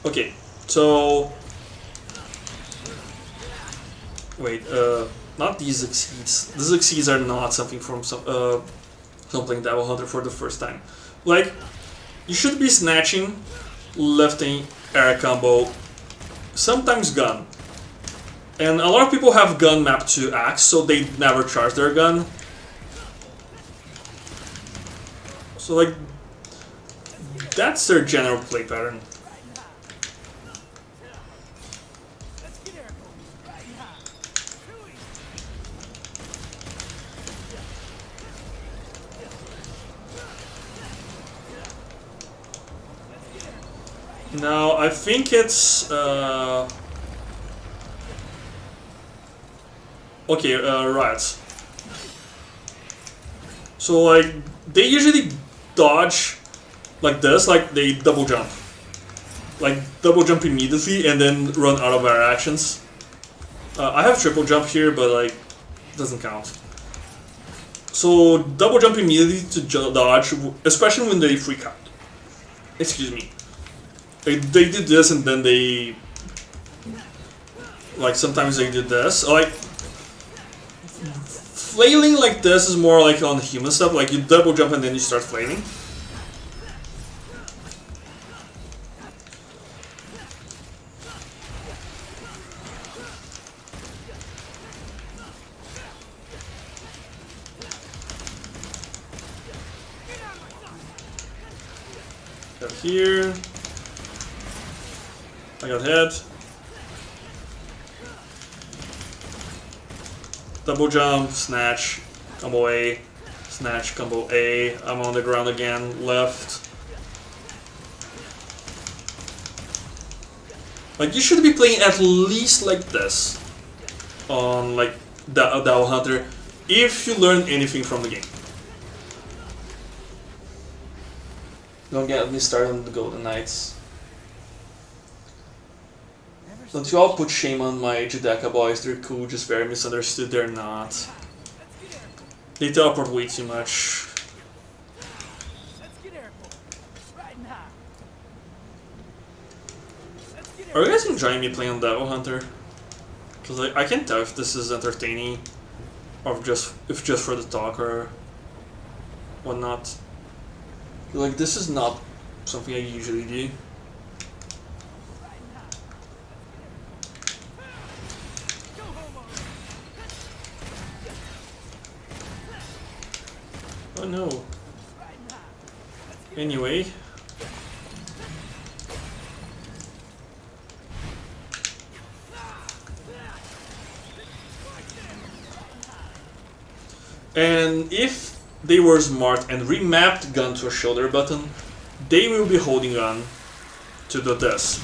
Okay, so... Wait, not these exceeds. These exceeds are not something from some... So I'm playing Devil Hunter for the first time. Like, you should be snatching, lifting, air combo, sometimes gun. And a lot of people have gun mapped to axe, so they never charge their gun. So like, that's their general play pattern. Now, I think it's... okay, riots. So, like, they usually dodge like this, like they double jump. Like, double jump immediately and then run out of our actions. I have triple jump here, but, like, doesn't count. So, double jump immediately to dodge, especially when they freak out. Excuse me. They did this and then they... like, sometimes they did this. Like, flailing like this is more like on human stuff. Like, you double jump and then you start flailing. Got here. I got hit. Double jump, snatch, combo A, snatch, combo A. I'm on the ground again, left. Like, you should be playing at least like this on, like, Devil Hunter if you learn anything from the game. Don't get me started on the Golden Knights. Don't you all put shame on my Judeka boys, they're cool, just very misunderstood, they're not. They teleport way too much. Are you guys enjoying me playing on Devil Hunter? Because I can't tell if this is entertaining or if just for the talk or whatnot. Like, this is not something I usually do. Oh no. Anyway. And if they were smart and remapped gun to a shoulder button, they will be holding on to do this.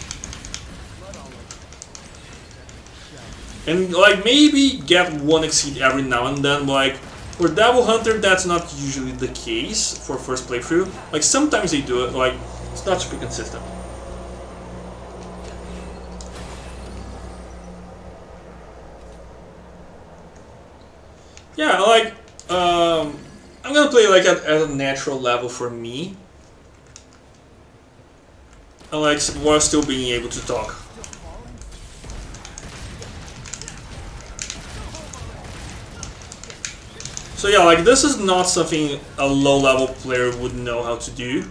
And like maybe get one exceed every now and then, like for Devil Hunter that's not usually the case for first playthrough. Like sometimes they do it, like it's not super consistent. Yeah, like I'm gonna play like at a natural level for me. And like while still being able to talk. So yeah, like this is not something a low level player would know how to do.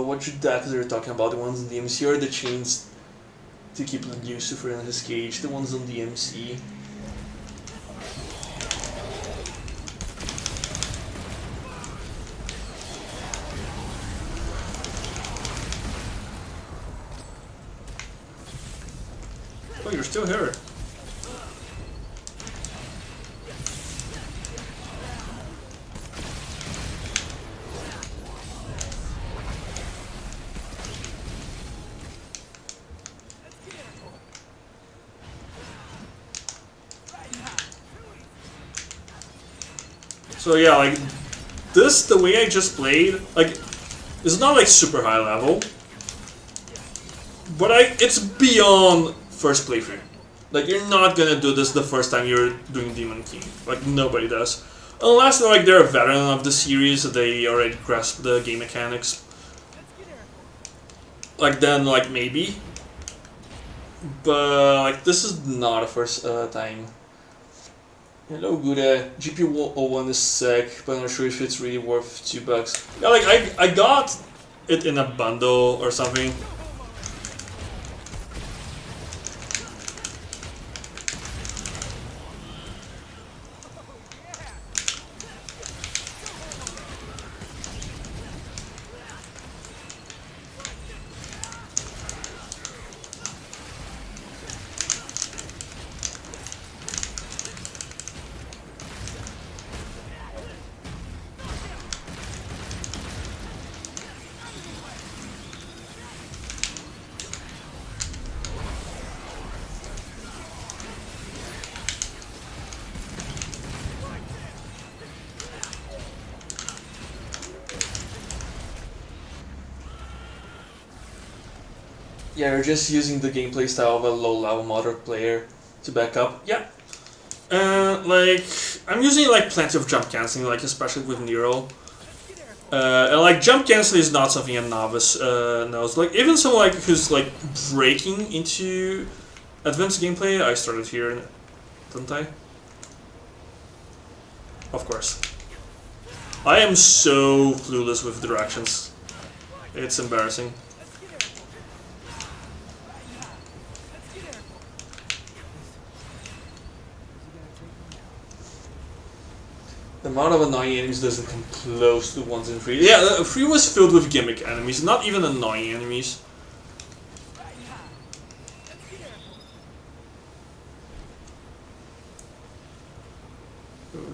What decks are you talking about? The ones in the MC or the chains to keep Lucifer in his cage? The ones on the MC. Oh, you're still here. So yeah, like this, the way I just played, like, it's not like super high level, but it's beyond first playthrough. Like, you're not gonna do this the first time you're doing Demon King. Like, nobody does. Unless, like, they're a veteran of the series, they already grasp the game mechanics. Like, then, like, maybe. But, like, this is not a first time. Hello, Gouda. GP01 is sick, but I'm not sure if it's really worth $2. Yeah, like, I got it in a bundle or something. Yeah, you're just using the gameplay style of a low-level moderate player to back up. Yeah. Like, I'm using like plenty of jump canceling, like especially with Nero. And like jump canceling is not something a novice knows. Like even someone like who's like breaking into advanced gameplay, I started here, didn't I? Of course. I am so clueless with directions. It's embarrassing. The amount of annoying enemies doesn't come close to ones in 3. Yeah, 3 was filled with gimmick enemies, not even annoying enemies.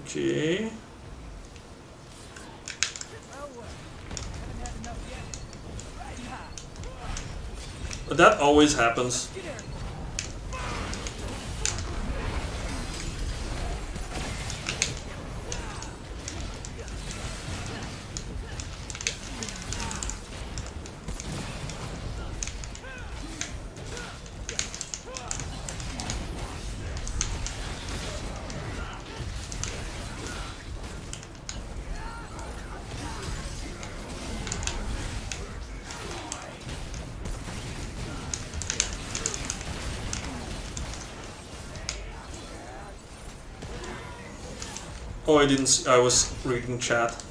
Okay. But that always happens. Oh, I didn't see, I was reading chat.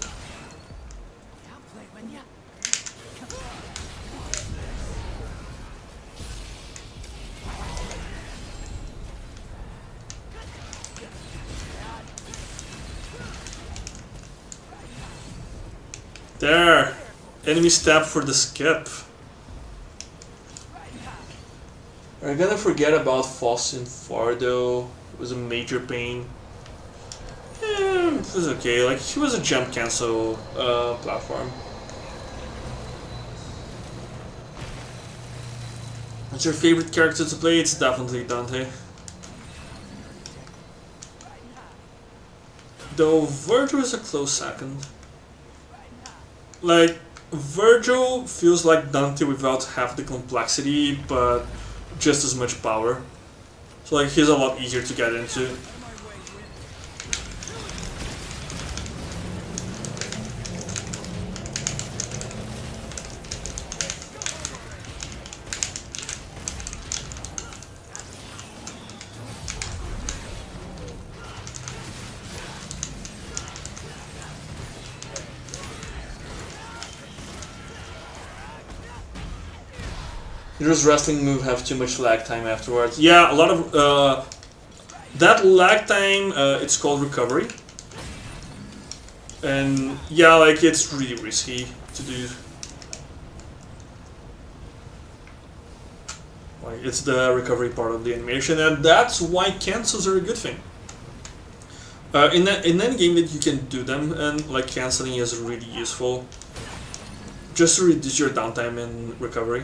There! Enemy stab for the skip. Are you gonna forget about Fossin Fardo? It was a major pain. It was okay, like he was a jump cancel platform. What's your favorite character to play? It's definitely Dante. Though Virgil is a close second. Like, Virgil feels like Dante without half the complexity, but just as much power. So like he's a lot easier to get into. Hero's wrestling move have too much lag time afterwards. Yeah, a lot of that lag time. It's called recovery, and yeah, like it's really risky to do. Like it's the recovery part of the animation, and that's why cancels are a good thing. In any game that you can do them, and like canceling is really useful, just to reduce your downtime in recovery.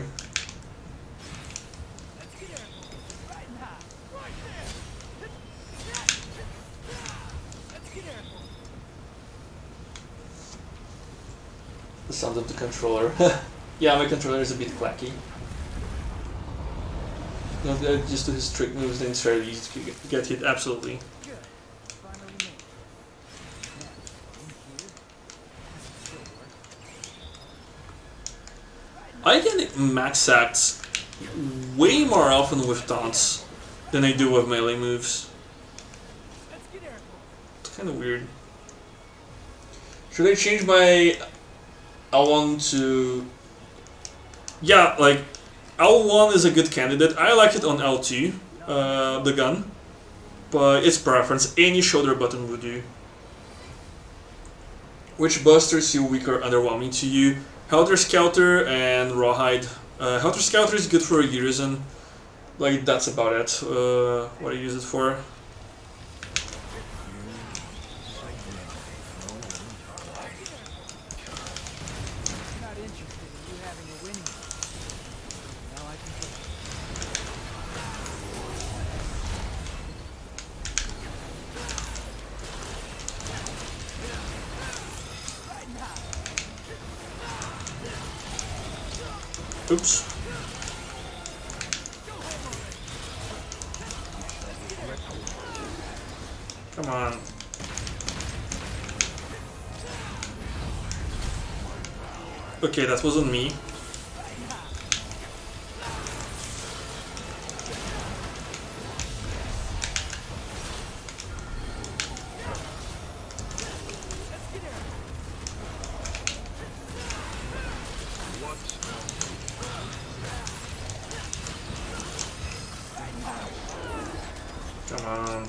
sound of the controller. Yeah, my controller is a bit clacky. No, just to his trick moves, then it's very easy to get hit, absolutely. I get max acts way more often with taunts than I do with melee moves. It's kind of weird. Should I change my L1 to... Yeah, like, L1 is a good candidate. I like it on L2, the gun. But it's preference. Any shoulder button would do. Which busters feel weak or underwhelming to you? Helter Skelter and Rawhide. Helter Skelter is good for a Urizen. Like, that's about it. What I use it for. Oops. Come on. Okay, that wasn't me. Come on.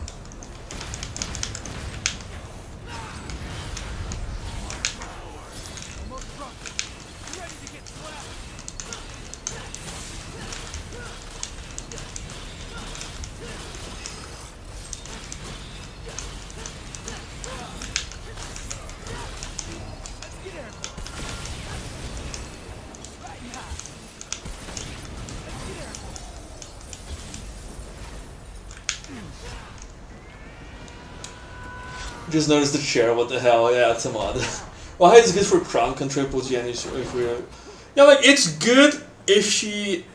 Just noticed the chair, what the hell, yeah, it's a mod. Well, it's good for crown control, if we're... Yeah, like, it's good if she...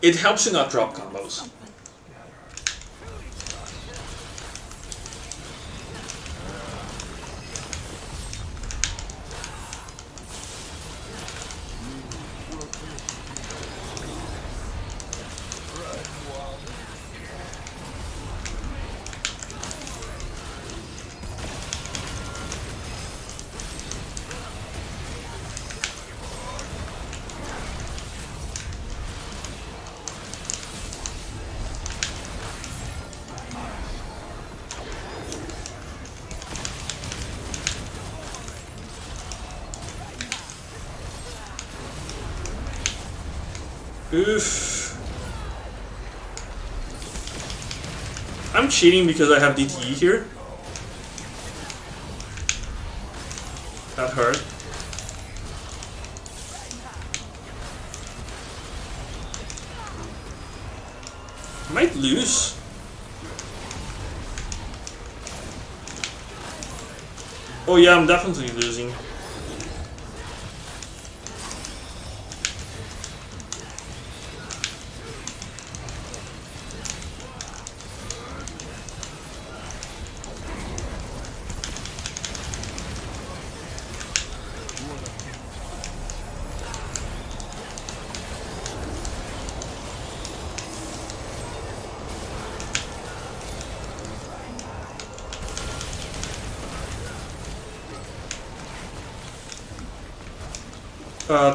It helps you not drop combos. Oof. I'm cheating because I have DTE here. That hurt. Might lose. Oh yeah, I'm definitely losing.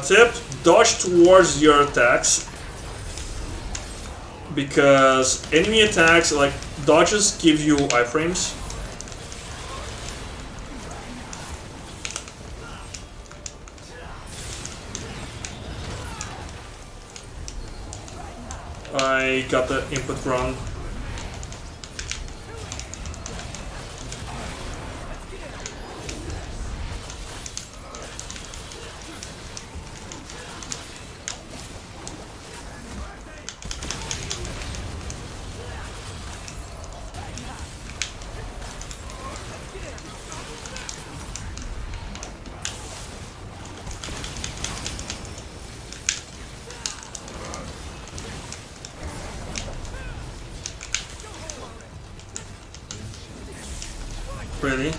Tip, dodge towards your attacks, because enemy attacks, like, dodges give you iframes. I got the input wrong. pretty.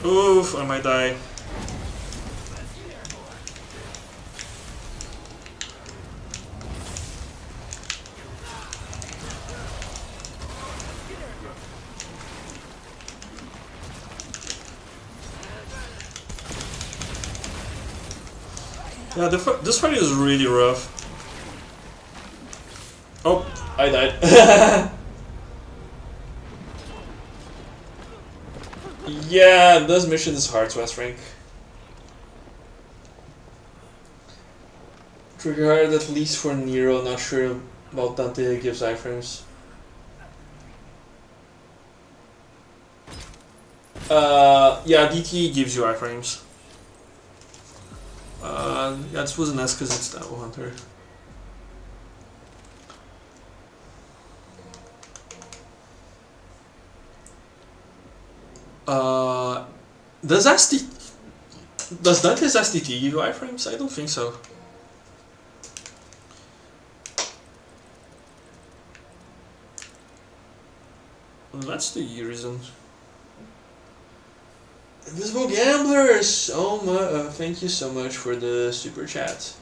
Oof, I might die. Yeah, this fight is really rough. Oh, I died. Yeah, this mission is hard to rank. Trigger hard at least for Nero, not sure about Dante gives iframes. Yeah, DT gives you iframes. Yeah, this was an S because it's Devil Hunter. Does Dante's STT give you iframes? I don't think so. That's the reason. Invisible Gamblers! Oh my, thank you so much for the super chat.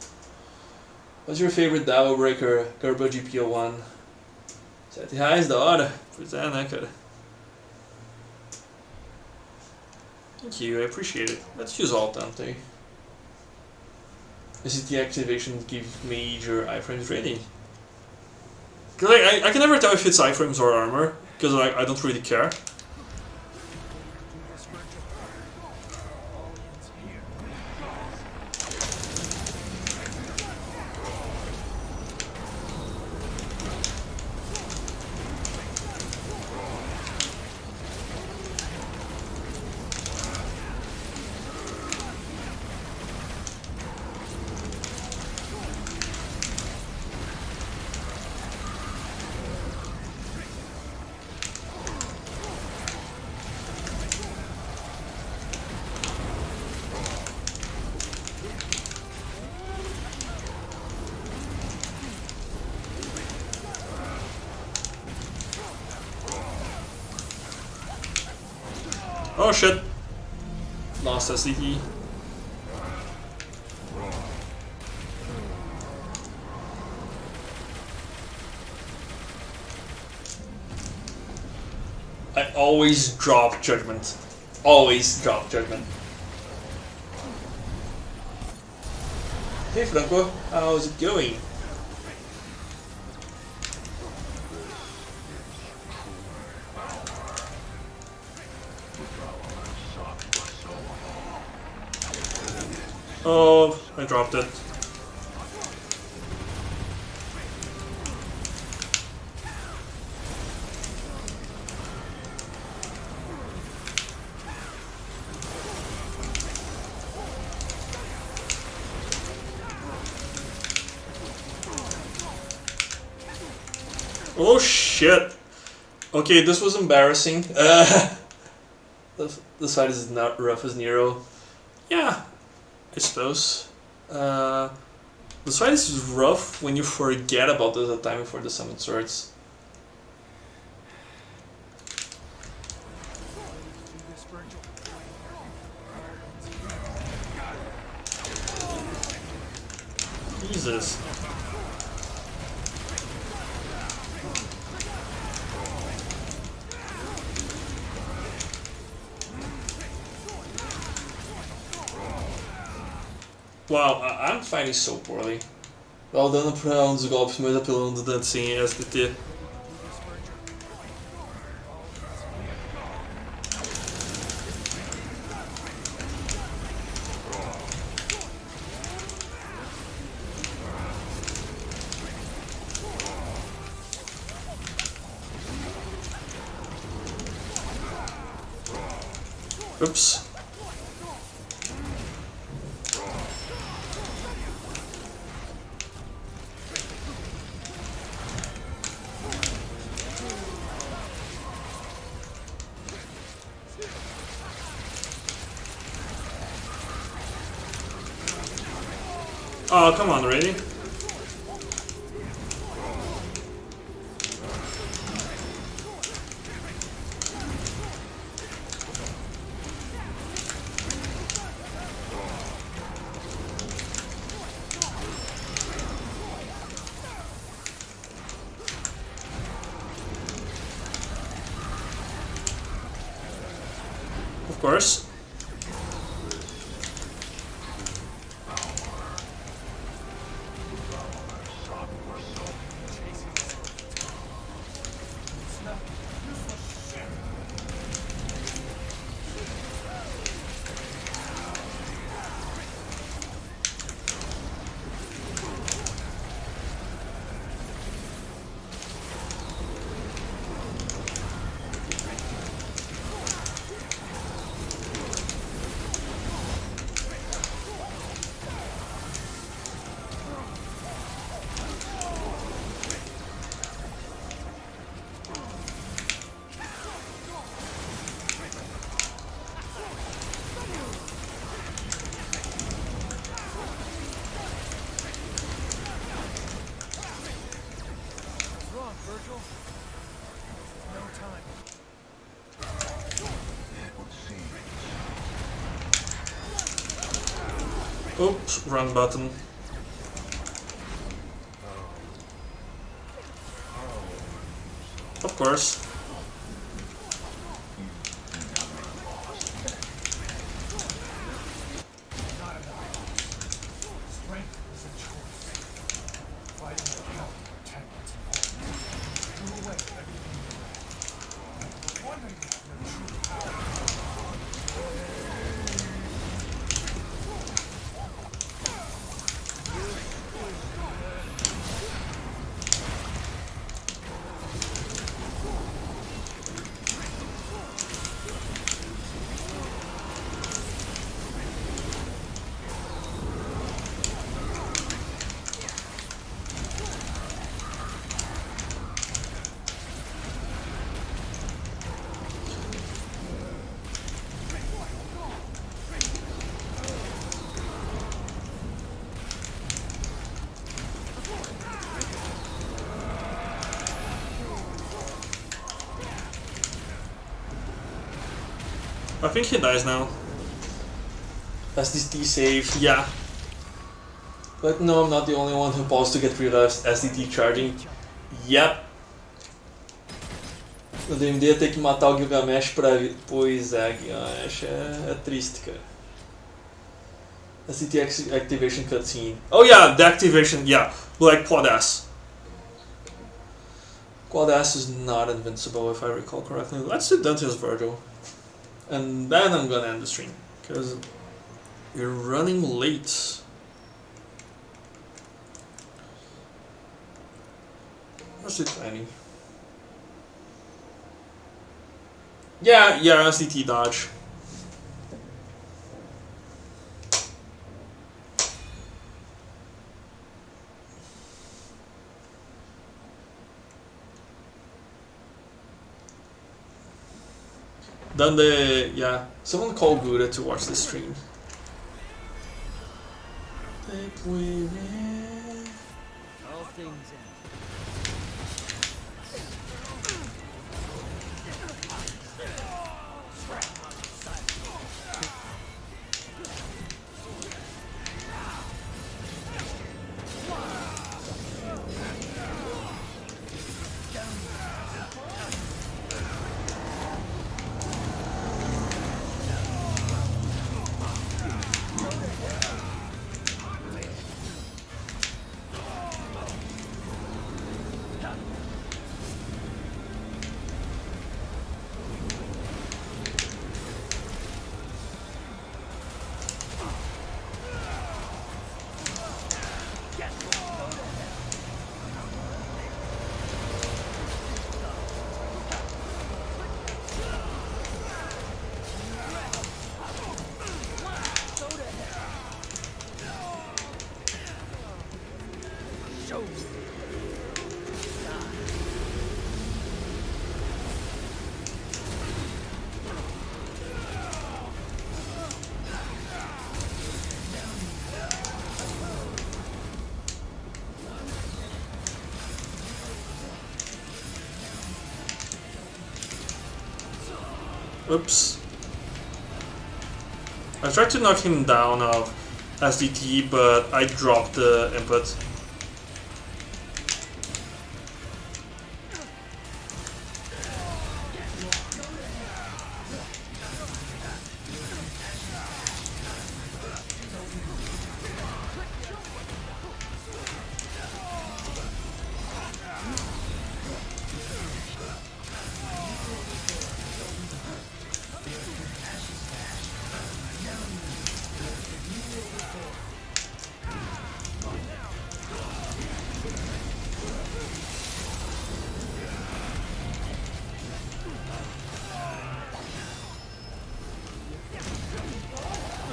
What's your favorite Davo Breaker? Gerbo GPO1. Sete reais da hora. Pois é, né, cara? Thank you, I appreciate it. Let's use alt Dante. SCT activation gives major iframes rating. Cause I can never tell if it's iframes or armor, because I don't really care. Oh shit! Lost SCT. I always drop judgment. Always drop judgment. Hey Franco, how's it going? Oh, I dropped it. Oh shit! Okay, this was embarrassing. The side is not rough as Nero. Yeah, I suppose. The side is rough when you forget about the timing for the summon swords. Jesus. Wow, I'm fighting so poorly. Well dando para um dos golpes mais apelão do Dante sem STT. Oops. Oh, come on, really? Of course. Oops, wrong button. Of course. I think he dies now. SDT save, yeah. But no, I'm not the only one who paused to get rid of SDT charging. Yep. O DMD ia ter que matar o Gilgamesh pra... Pois é, Gilgamesh é triste, cara. SDT activation cutscene. Oh yeah, the activation, yeah. Like Quadass. Quadass is not invincible if I recall correctly. Let's do Dante's Virgil. And then I'm gonna end the stream. Because you're running late. Let's do 20. Yeah, SDT dodge. Then someone call Gouda to watch the stream. All things end. Oops. I tried to knock him down of SDT, but I dropped the input.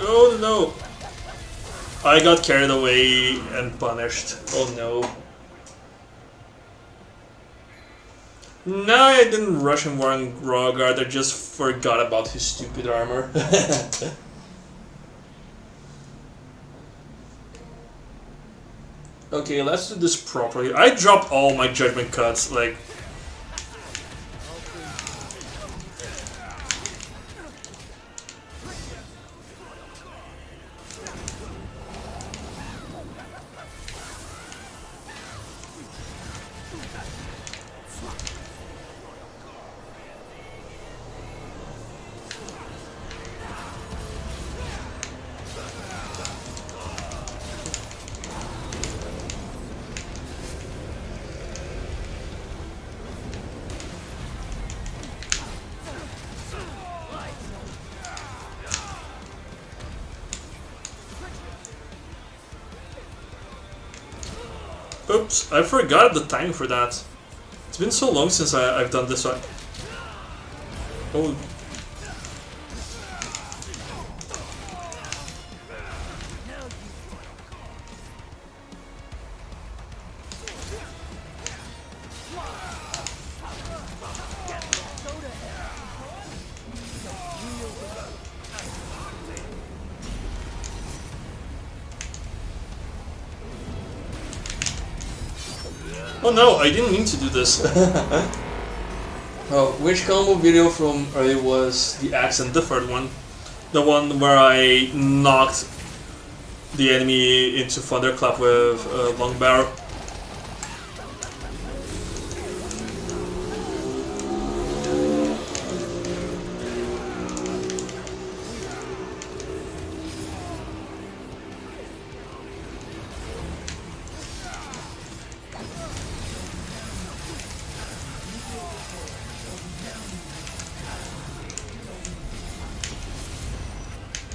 Oh no! I got carried away and punished. Oh no. No, I didn't rush him wearing Raw Guard, I just forgot about his stupid armor. Okay, let's do this properly. I dropped all my judgment cuts, like... Oops, I forgot the time for that. It's been so long since I've done this one. Oh. Oh no, I didn't mean to do this. Oh, which combo video from earlier was the accent? The third one. The one where I knocked the enemy into Thunderclap with a long barrel.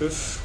Oof.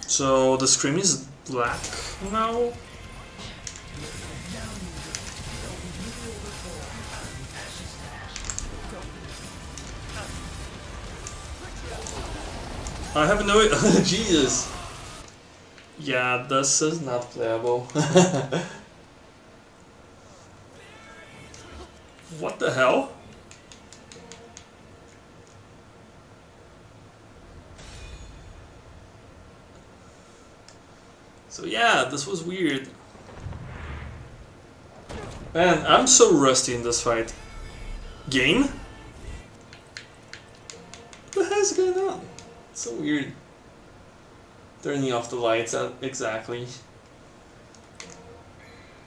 So the screen is black now? I have no Jesus. Yeah, this is not playable. What the hell? So yeah, this was weird. Man, I'm so rusty in this fight. Game? What the hell is going on? It's so weird. Turning off the lights, exactly.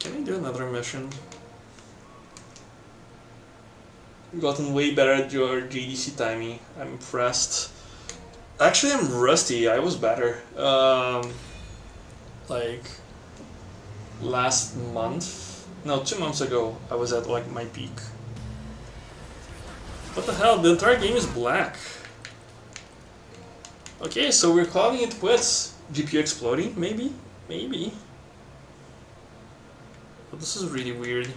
Can I do another mission? You've gotten way better at your JDC timing. I'm impressed. Actually, I'm rusty. I was better. Like last month, no, 2 months ago, I was at like my peak. What the hell? The entire game is black. Okay, so we're calling it quits. GPU exploding, maybe, maybe. But this is really weird.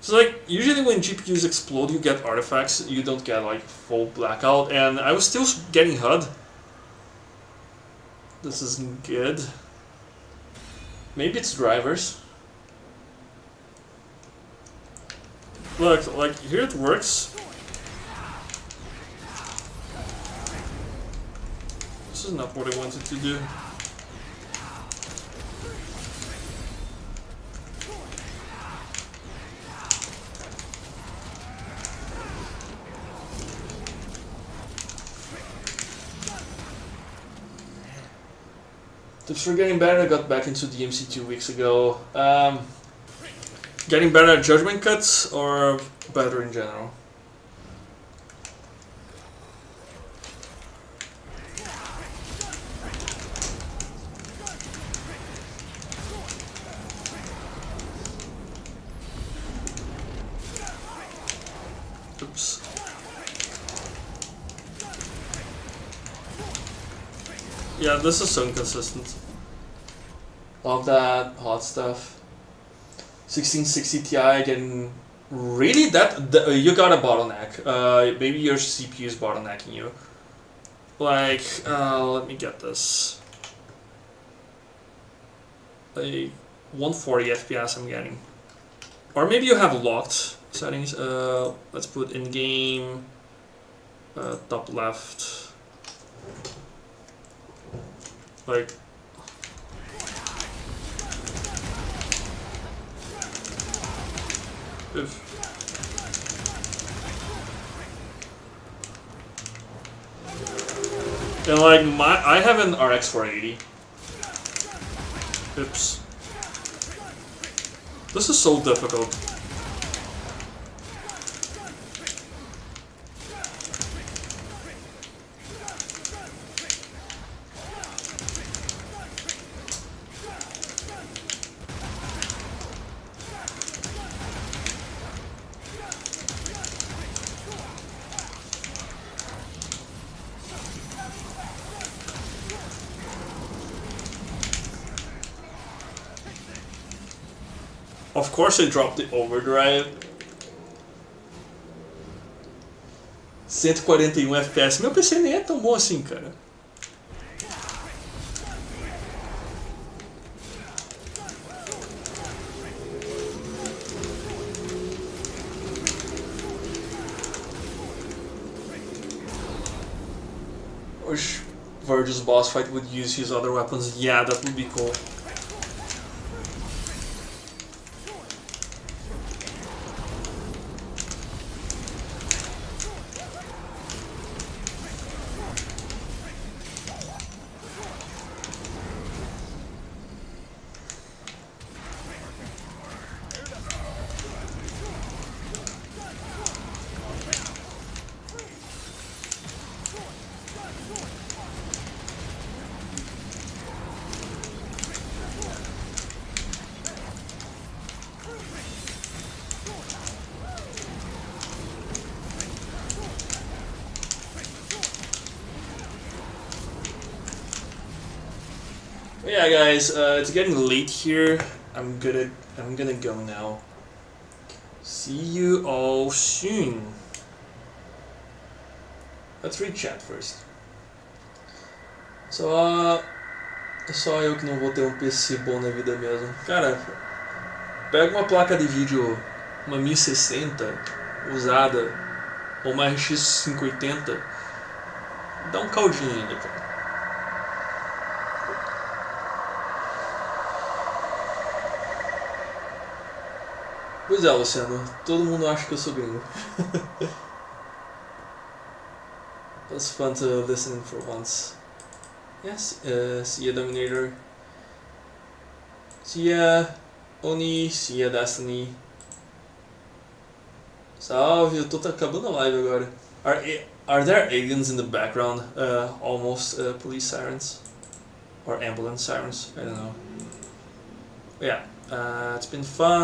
So like usually when GPUs explode, you get artifacts. You don't get like full blackout, and I was still getting HUD. This isn't good. Maybe it's drivers. Look, like here it works. This is not what I wanted to do. Tips for getting better, I got back into DMC 2 weeks ago. Getting better at judgment cuts or better in general? Oops. Yeah, this is so inconsistent. Love that hot stuff. 1660 Ti getting really you got a bottleneck. Maybe your CPU is bottlenecking you. Like, let me get this. Like 140 FPS I'm getting. Or maybe you have locked settings. Let's put in game, top left. Like. Oof. And like I have an RX 480. Oops. This is so difficult. Of course I dropped the overdrive. 141 FPS. Meu PC nem é tão bom assim, cara. Wish Virgil's boss fight would use his other weapons. Yeah, that would be cool. Yeah, guys, it's getting late here. I'm gonna go now. See you all soon. Let's read chat first. Só eu que não vou ter um PC bom na vida mesmo. Cara, pega uma placa de vídeo, uma 1060 usada, ou uma RX 580, dá um caldinho ainda, cara. Pois é, Luciano, todo mundo acha que eu sou gringo. That's fun to listen for once. Yes, see ya Dominator. See ya Oni, see ya Destiny. Salve, eu tô acabando a live agora. Are there aliens in the background? Almost police sirens? Or ambulance sirens? I don't know. Yeah, it's been fun.